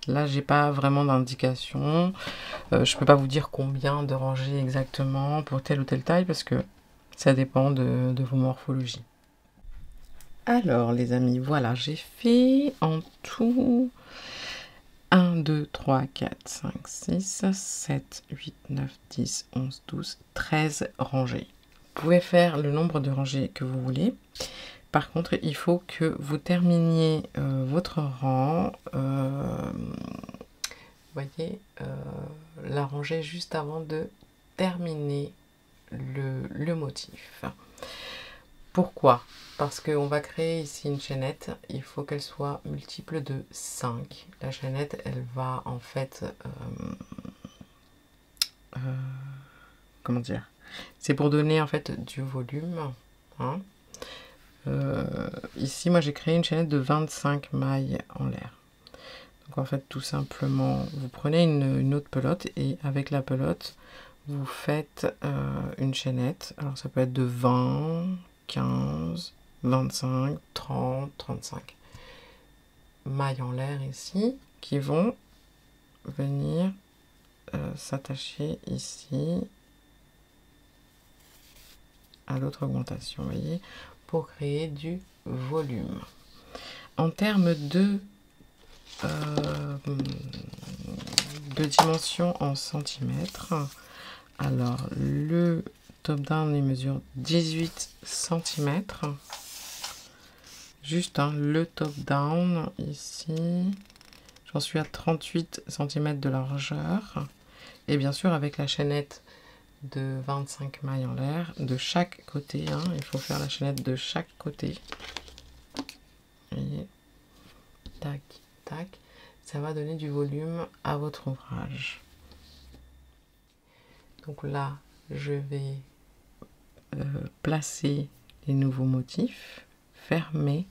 Là, j'ai pas vraiment d'indication. Je peux pas vous dire combien de rangées exactement pour telle ou telle taille parce que ça dépend de vos morphologies. Alors les amis, voilà, j'ai fait en tout 1, 2, 3, 4, 5, 6, 7, 8, 9, 10, 11, 12, 13 rangées. Vous pouvez faire le nombre de rangées que vous voulez. Par contre, il faut que vous terminiez votre rang, voyez, la rangée juste avant de terminer le motif. Pourquoi? Parce qu'on va créer ici une chaînette, il faut qu'elle soit multiple de 5. La chaînette, elle va en fait... comment dire? C'est pour donner en fait du volume. Ici, moi j'ai créé une chaînette de 25 mailles en l'air. Donc en fait, tout simplement, vous prenez une autre pelote et avec la pelote, vous faites une chaînette. Alors ça peut être de 20, 15, 25, 30, 35 mailles en l'air ici qui vont venir s'attacher ici à l'autre augmentation, vous voyez, pour créer du volume. En termes de dimension en centimètres, alors le top down il mesure 18 cm. Juste le top down ici, j'en suis à 38 cm de largeur. Et bien sûr avec la chaînette de 25 mailles en l'air de chaque côté, hein. Il faut faire la chaînette de chaque côté. Et tac, tac, ça va donner du volume à votre ouvrage. Donc là, je vais placer les nouveaux motifs, fermer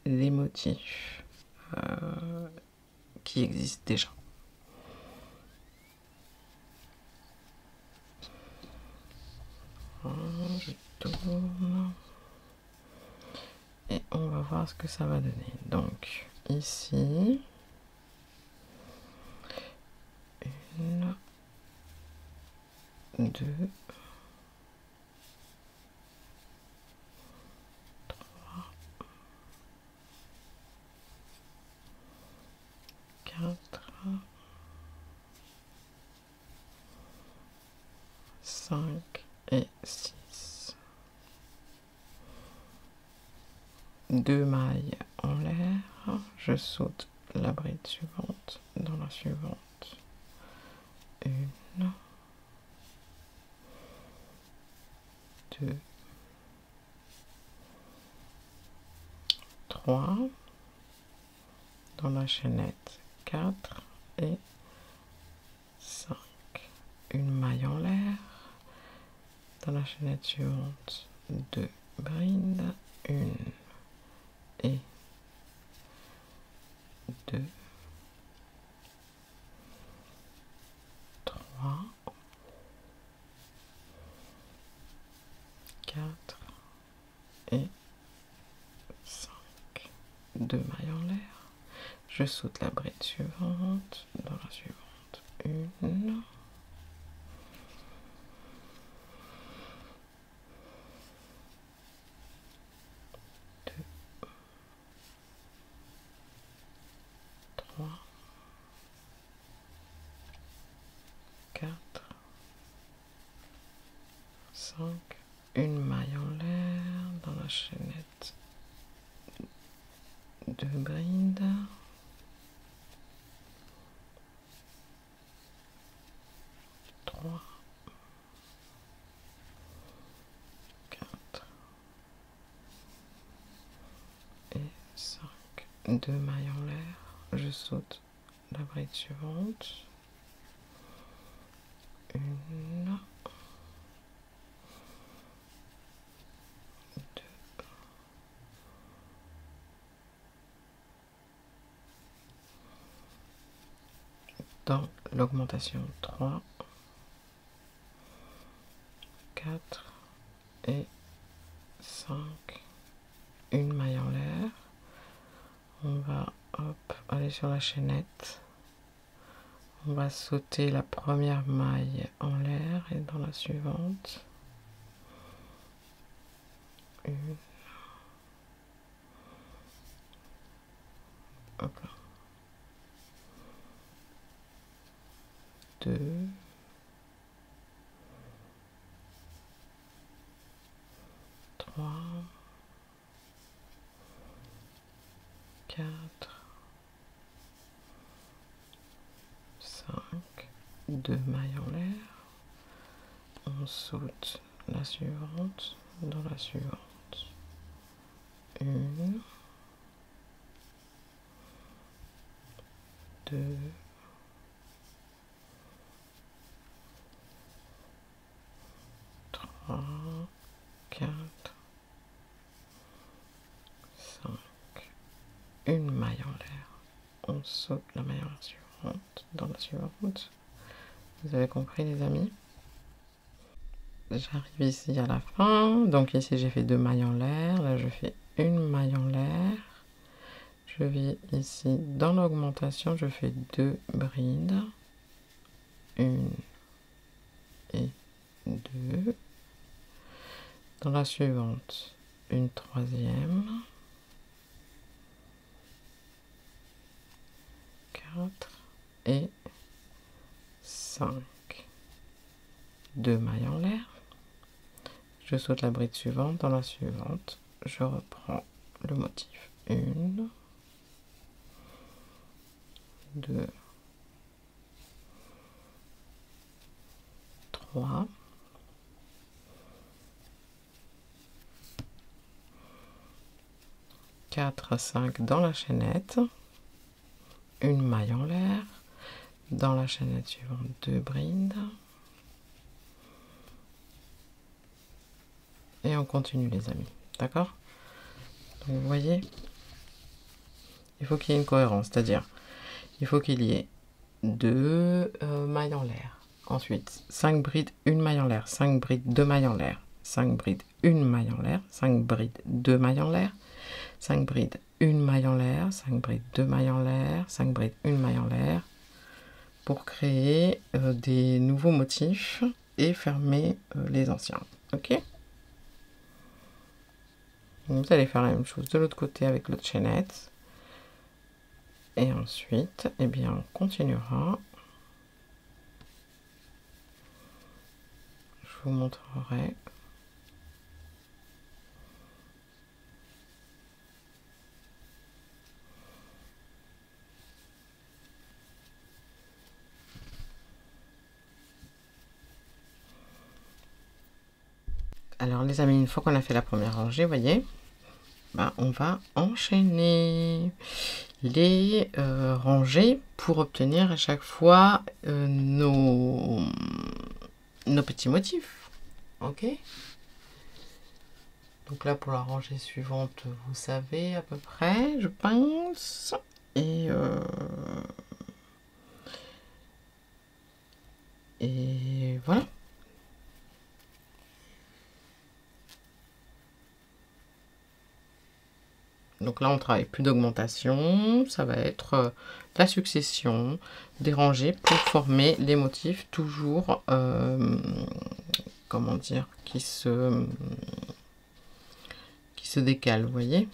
les motifs qui existent déjà. Je tourne et on va voir ce que ça va donner. Donc ici, une, deux, trois, quatre, 5 et 6. 2 mailles en l'air, je saute la bride suivante dans la suivante. 1, 2, 3, dans la chaînette 4 et 5. Une maille en l'air, dans la chaînette suivante 2 brides, 1 et 2, 3, 4 et 5. 2 mailles en l'air. Je saute la bride suivante dans la suivante. 1, 2, 3, 4, 5, une maille en l'air dans la chaînette, 2 brides, 3, 4 et 5, 2 mailles en l'air, je saute la bride suivante, 1, 2, dans l'augmentation 3, 4 et 5, une maille en l'air, on va aller sur la chaînette, on va sauter la première maille en l'air et dans la suivante, 1, hop là, 2, 3, 4, 5, 2 mailles en l'air, on saute la suivante dans la suivante, 1, 2, 3, 4, 5, une maille en l'air, on saute la maille en l'air suivante dans la suivante. Vous avez compris les amis? J'arrive ici à la fin, donc ici j'ai fait 2 mailles en l'air, là je fais une maille en l'air, je vais ici dans l'augmentation, je fais 2 brides, 1 et 2, dans la suivante une troisième, 4 et 5, 2 mailles en l'air, je saute la bride suivante, dans la suivante je reprends le motif, 1, 2, 3, 4, 5 dans la chaînette, une maille en l'air, dans la chaînette suivante 2 brides, et on continue les amis, d'accord? Donc vous voyez, il faut qu'il y ait une cohérence, c'est-à-dire il faut qu'il y ait 2 mailles en l'air, ensuite 5 brides, une maille en l'air, 5 brides, 2 mailles en l'air, 5 brides, une maille en l'air, 5 brides, 2 mailles en l'air, 5 brides, une maille en l'air, 5 brides, 2 mailles en l'air, 5 brides, une maille en l'air, pour créer des nouveaux motifs et fermer les anciens. Ok? Donc vous allez faire la même chose de l'autre côté avec l'autre chaînette. Et ensuite, eh bien, on continuera. Je vous montrerai. Alors les amis, une fois qu'on a fait la première rangée, vous voyez, ben, on va enchaîner les rangées pour obtenir à chaque fois nos petits motifs. Ok? Donc là, pour la rangée suivante, vous savez à peu près, je pense. Et voilà. Donc là, on travaille plus d'augmentation, ça va être la succession des rangées pour former les motifs toujours, comment dire, qui se décalent, vous voyez.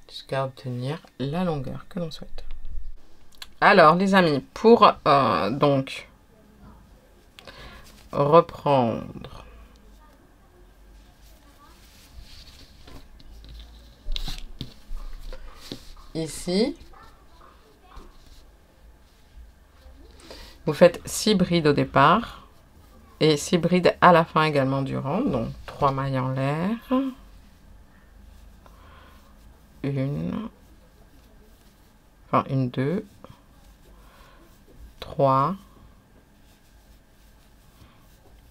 Jusqu'à obtenir la longueur que l'on souhaite. Alors, les amis, pour donc reprendre ici, vous faites 6 brides au départ et 6 brides à la fin également du rang, donc 3 mailles en l'air, une, 2, 3,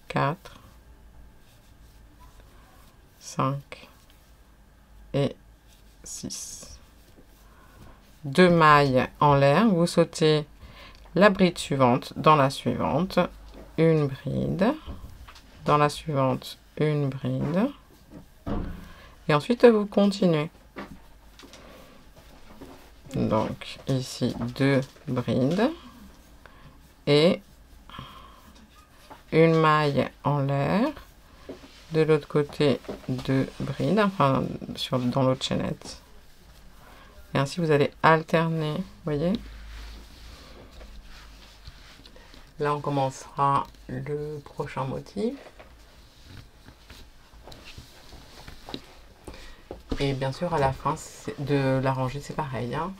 4, 5 et 6. 2 mailles en l'air, vous sautez la bride suivante dans la suivante, une bride, dans la suivante une bride, et ensuite vous continuez. Donc ici 2 brides et une maille en l'air, de l'autre côté 2 brides, enfin dans l'autre chaînette. Et ainsi vous allez alterner, vous voyez. Là on commencera le prochain motif. Et bien sûr à la fin de la rangée c'est pareil. Hein.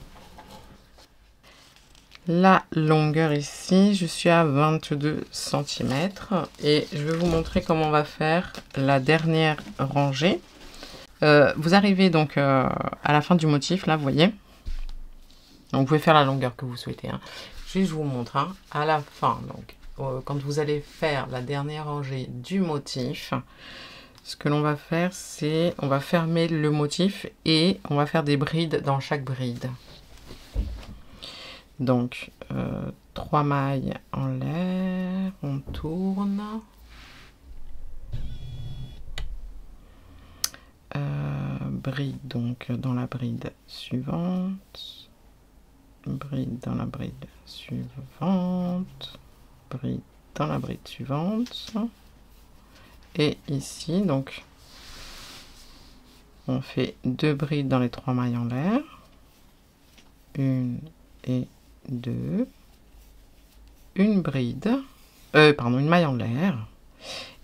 La longueur ici, je suis à 22 cm. Et je vais vous montrer comment on va faire la dernière rangée. Vous arrivez donc à la fin du motif, là, vous voyez. Donc, vous pouvez faire la longueur que vous souhaitez. Hein. Je vous montre, hein, à la fin, donc, quand vous allez faire la dernière rangée du motif, ce que l'on va faire, c'est on va fermer le motif et on va faire des brides dans chaque bride. Donc, 3 mailles en l'air, on tourne. Bride donc dans la bride suivante, bride dans la bride suivante, bride dans la bride suivante, et ici donc on fait 2 brides dans les 3 mailles en l'air, 1 et 2, une bride, pardon, une maille en l'air,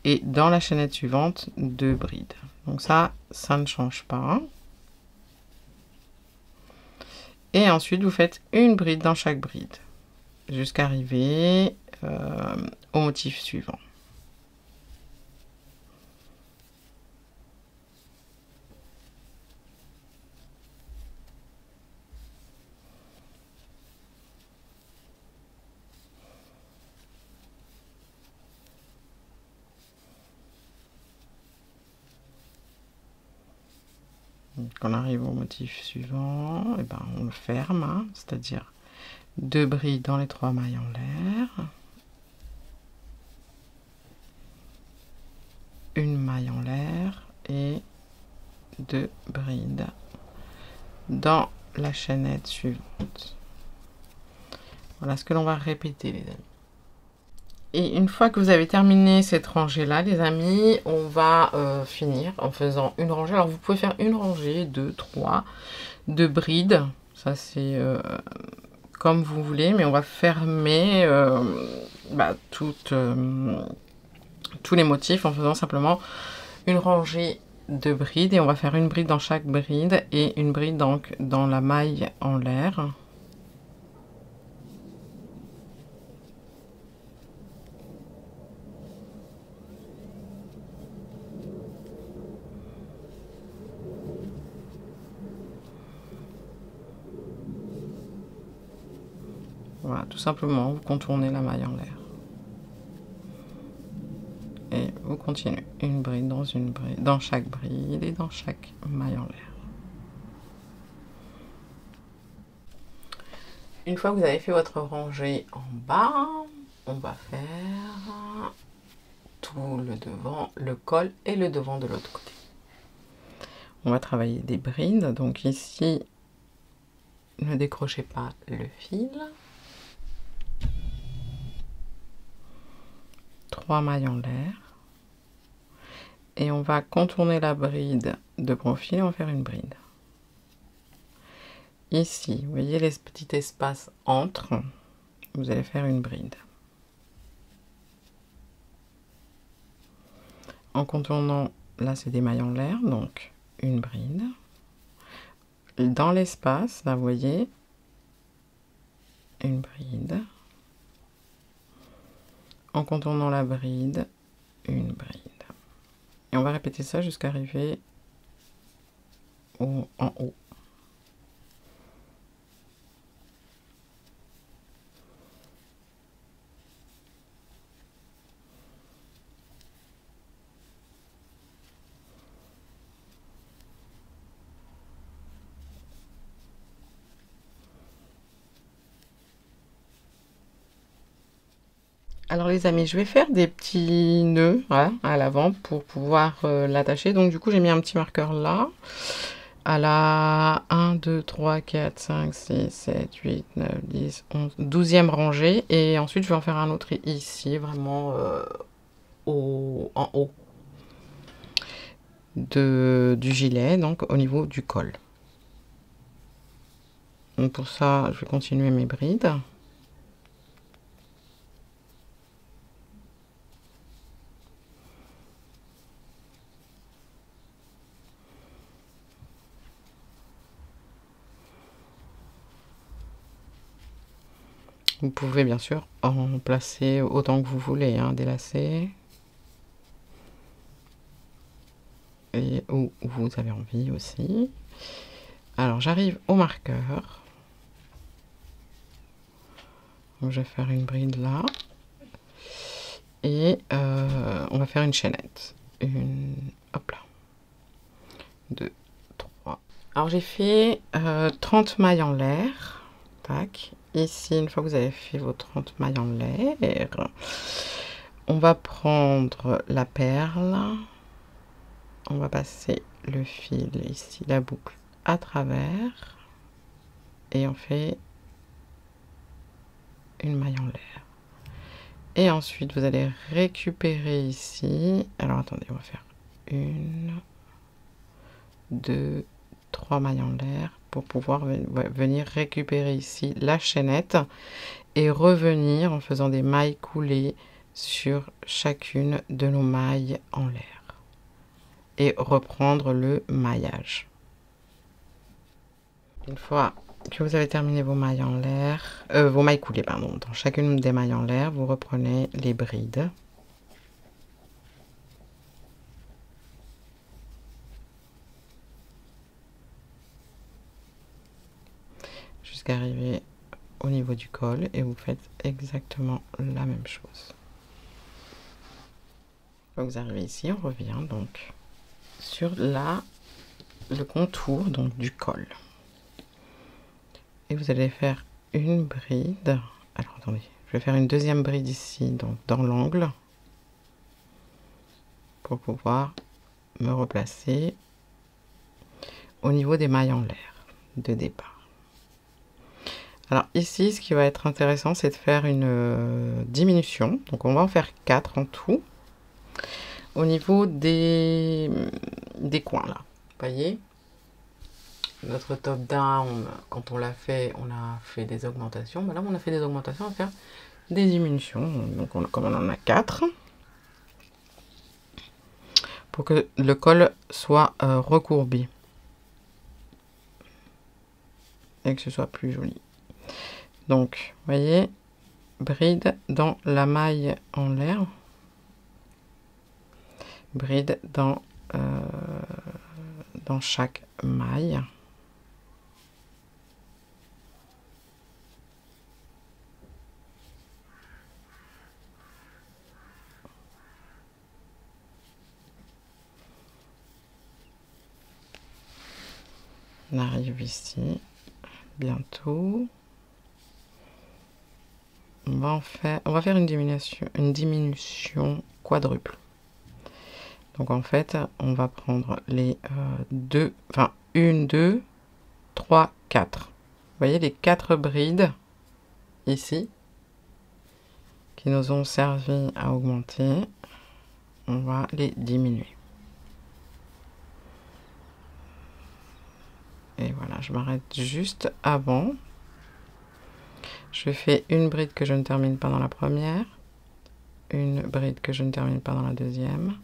et dans la chaînette suivante 2 brides. Donc ça ne change pas. Et ensuite, vous faites une bride dans chaque bride, jusqu'à arriver au motif suivant. Quand on arrive au motif suivant, et ben on le ferme, hein, c'est-à-dire 2 brides dans les 3 mailles en l'air, une maille en l'air et 2 brides dans la chaînette suivante. Voilà ce que l'on va répéter, les amis. Et une fois que vous avez terminé cette rangée là, les amis, on va finir en faisant une rangée. Alors vous pouvez faire une rangée, 2, 3 de brides, ça c'est comme vous voulez, mais on va fermer tous les motifs en faisant simplement une rangée de brides, et on va faire une bride dans chaque bride et une bride donc dans la maille en l'air. Voilà, tout simplement, vous contournez la maille en l'air. Et vous continuez une bride dans chaque bride et dans chaque maille en l'air. Une fois que vous avez fait votre rangée en bas, on va faire tout le devant, le col et le devant de l'autre côté. On va travailler des brides, donc ici, ne décrochez pas le fil. 3 mailles en l'air. Et on va contourner la bride de profil et en faire une bride. Ici, vous voyez les petits espaces entre, vous allez faire une bride. En contournant, là c'est des mailles en l'air, donc une bride. Dans l'espace, là vous voyez, une bride. En contournant la bride, une bride. Et on va répéter ça jusqu'à arriver en haut. Alors les amis, je vais faire des petits nœuds à l'avant pour pouvoir l'attacher. Donc du coup, j'ai mis un petit marqueur là. À la 1, 2, 3, 4, 5, 6, 7, 8, 9, 10, 11, 12e rangée. Et ensuite, je vais en faire un autre ici, vraiment en haut du gilet, donc au niveau du col. Donc pour ça, je vais continuer mes brides. Vous pouvez bien sûr en placer autant que vous voulez, hein, des lacets. Et où vous avez envie aussi. Alors j'arrive au marqueur. Donc, je vais faire une bride là. Et on va faire une chaînette. Hop là. 2, 3. Alors j'ai fait 30 mailles en l'air. Tac. Ici, une fois que vous avez fait vos 30 mailles en l'air, on va prendre la perle. On va passer le fil ici, la boucle à travers. Et on fait une maille en l'air. Et ensuite, vous allez récupérer ici. Alors, attendez, on va faire 1, 2, 3 mailles en l'air pour pouvoir venir récupérer ici la chaînette et revenir en faisant des mailles coulées sur chacune de nos mailles en l'air. Et reprendre le maillage. Une fois que vous avez terminé vos mailles en l'air, vos mailles coulées, pardon, dans chacune des mailles en l'air, vous reprenez les brides. Jusqu'à arriver au niveau du col et vous faites exactement la même chose. Quand vous arrivez ici, on revient donc sur la le contour donc du col. Et vous allez faire une bride. Alors attendez, je vais faire une deuxième bride ici, donc dans l'angle, pour pouvoir me replacer au niveau des mailles en l'air de départ. Alors ici, ce qui va être intéressant, c'est de faire une diminution. Donc on va en faire 4 en tout. Au niveau des coins là, vous voyez, notre top down, quand on l'a fait, on a fait des augmentations. Ben là, on a fait des augmentations, on va faire des diminutions. Donc comme on en a 4, pour que le col soit recourbé et que ce soit plus joli. Donc, vous voyez, bride dans la maille en l'air, bride dans chaque maille. On arrive ici, bientôt. On va faire une diminution quadruple. Donc en fait, on va prendre les 1, 2, 3, 4. Vous voyez les 4 brides ici qui nous ont servi à augmenter. On va les diminuer. Et voilà, je m'arrête juste avant. Je fais une bride que je ne termine pas dans la première, une bride que je ne termine pas dans la deuxième,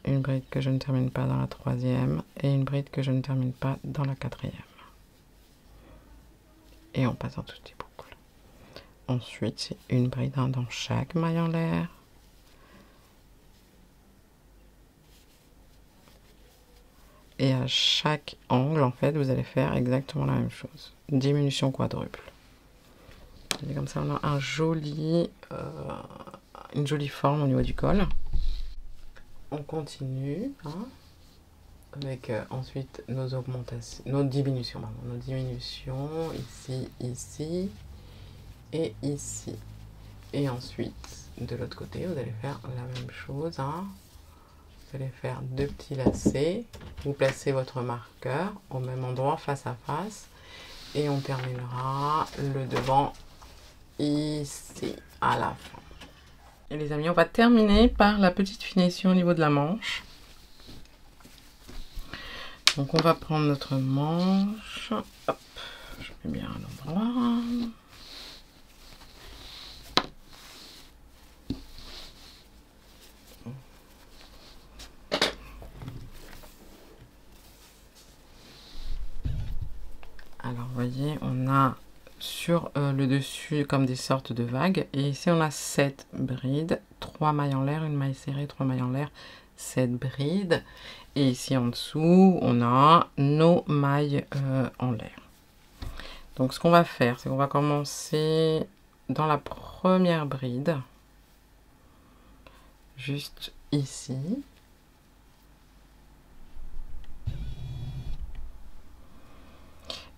une bride que je ne termine pas dans la troisième et une bride que je ne termine pas dans la quatrième. Et on passe en toutes les boucles. Ensuite, c'est une bride dans chaque maille en l'air. Et à chaque angle, en fait, vous allez faire exactement la même chose. Une diminution quadruple. Et comme ça, on a une jolie forme au niveau du col. On continue avec ensuite nos augmentations, nos diminutions, ici, ici et ici. Et ensuite, de l'autre côté, vous allez faire la même chose. Vous allez faire 2 petits lacets. Vous placez votre marqueur au même endroit, face à face. Et on terminera le devant ici, à la fin. Et les amis, on va terminer par la petite finition au niveau de la manche. Donc on va prendre notre manche. Hop, je mets bien un endroit. Alors, vous voyez, on a sur le dessus comme des sortes de vagues. Et ici, on a 7 brides, 3 mailles en l'air, une maille serrée, 3 mailles en l'air, 7 brides. Et ici, en dessous, on a nos mailles en l'air. Donc, ce qu'on va faire, c'est qu'on va commencer dans la première bride, juste ici.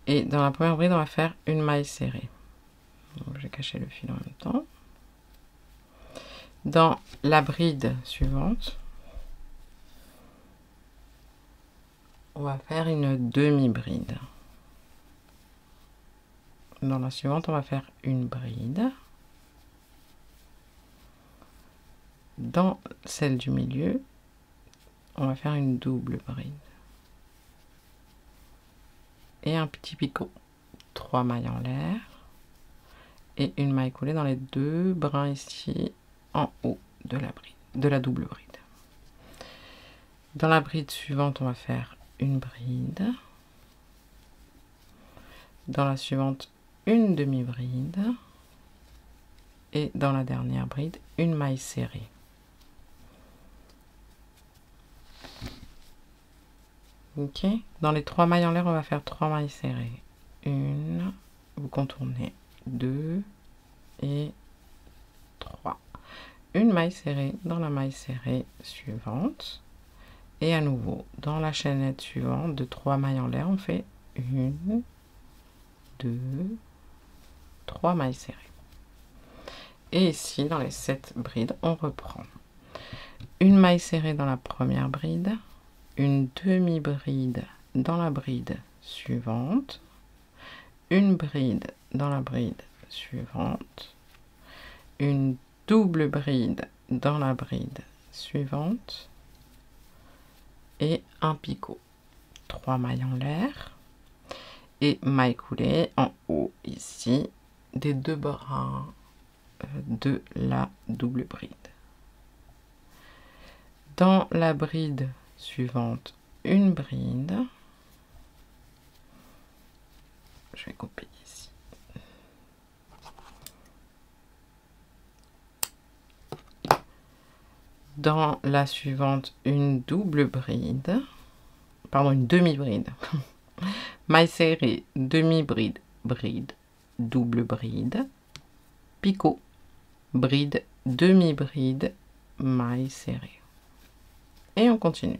Et dans la première bride, on va faire une maille serrée. J'ai caché le fil en même temps. Dans la bride suivante, on va faire une demi-bride. Dans la suivante, on va faire une bride. Dans celle du milieu, on va faire une double bride. Et un petit picot. 3 mailles en l'air. Et une maille coulée dans les 2 brins ici, en haut de la bride, de la double bride. Dans la bride suivante, on va faire une bride. Dans la suivante, une demi-bride. Et dans la dernière bride, une maille serrée. Ok. Dans les 3 mailles en l'air, on va faire 3 mailles serrées. Une, vous contournez, 2 et 3. Une maille serrée dans la maille serrée suivante. Et à nouveau, dans la chaînette suivante de 3 mailles en l'air, on fait 1, 2, 3 mailles serrées. Et ici, dans les 7 brides, on reprend une maille serrée dans la première bride, une demi-bride dans la bride suivante, une bride dans la bride suivante, une double bride dans la bride suivante et un picot. 3 mailles en l'air et maille coulée en haut ici des 2 brins de la double bride. Dans la bride suivante, une bride. Je vais couper ici. Dans la suivante, une double bride. Pardon, une demi-bride. Maille serrée, demi-bride, bride, double bride, picot, bride, demi-bride, maille serrée. Et on continue.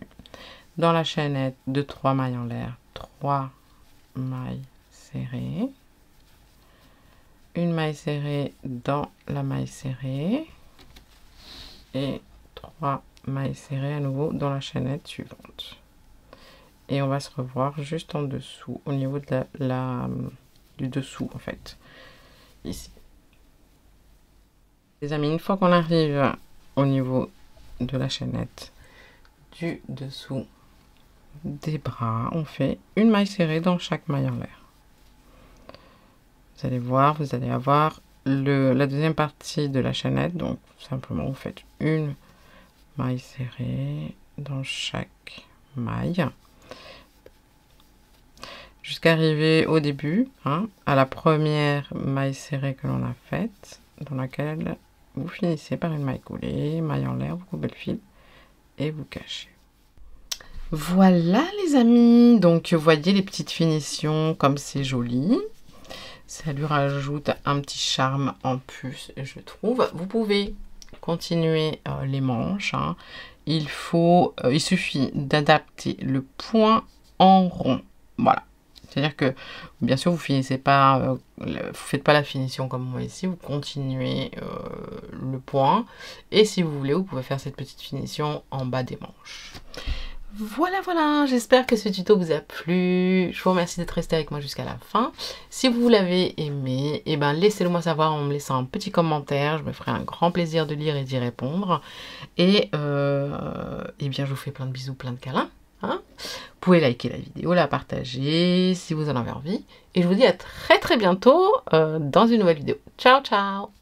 Dans la chaînette de 3 mailles en l'air, 3 mailles serrées, une maille serrée dans la maille serrée et 3 mailles serrées à nouveau dans la chaînette suivante. Et on va se revoir juste en dessous, au niveau de du dessous en fait, ici. Les amis, une fois qu'on arrive au niveau de la chaînette du dessous des bras, on fait une maille serrée dans chaque maille en l'air. Vous allez voir, vous allez avoir la deuxième partie de la chaînette, donc simplement vous faites une maille serrée dans chaque maille jusqu'à arriver au début, hein, à la première maille serrée que l'on a faite, dans laquelle vous finissez par une maille coulée, maille en l'air, vous coupez le fil et vous cachez. Voilà les amis, donc vous voyez les petites finitions comme c'est joli. Ça lui rajoute un petit charme en plus, je trouve. Vous pouvez continuer les manches, hein. Il suffit d'adapter le point en rond. Voilà. C'est-à-dire que, bien sûr, vous finissez pas, vous faites pas la finition comme moi ici, vous continuez le point. Et si vous voulez, vous pouvez faire cette petite finition en bas des manches. Voilà, j'espère que ce tuto vous a plu. Je vous remercie d'être resté avec moi jusqu'à la fin. Si vous l'avez aimé, eh ben, laissez-le moi savoir en me laissant un petit commentaire. Je me ferai un grand plaisir de lire et d'y répondre. Et eh bien, je vous fais plein de bisous, plein de câlins. Hein, vous pouvez liker la vidéo, la partager si vous en avez envie. Et je vous dis à très bientôt dans une nouvelle vidéo. Ciao, ciao!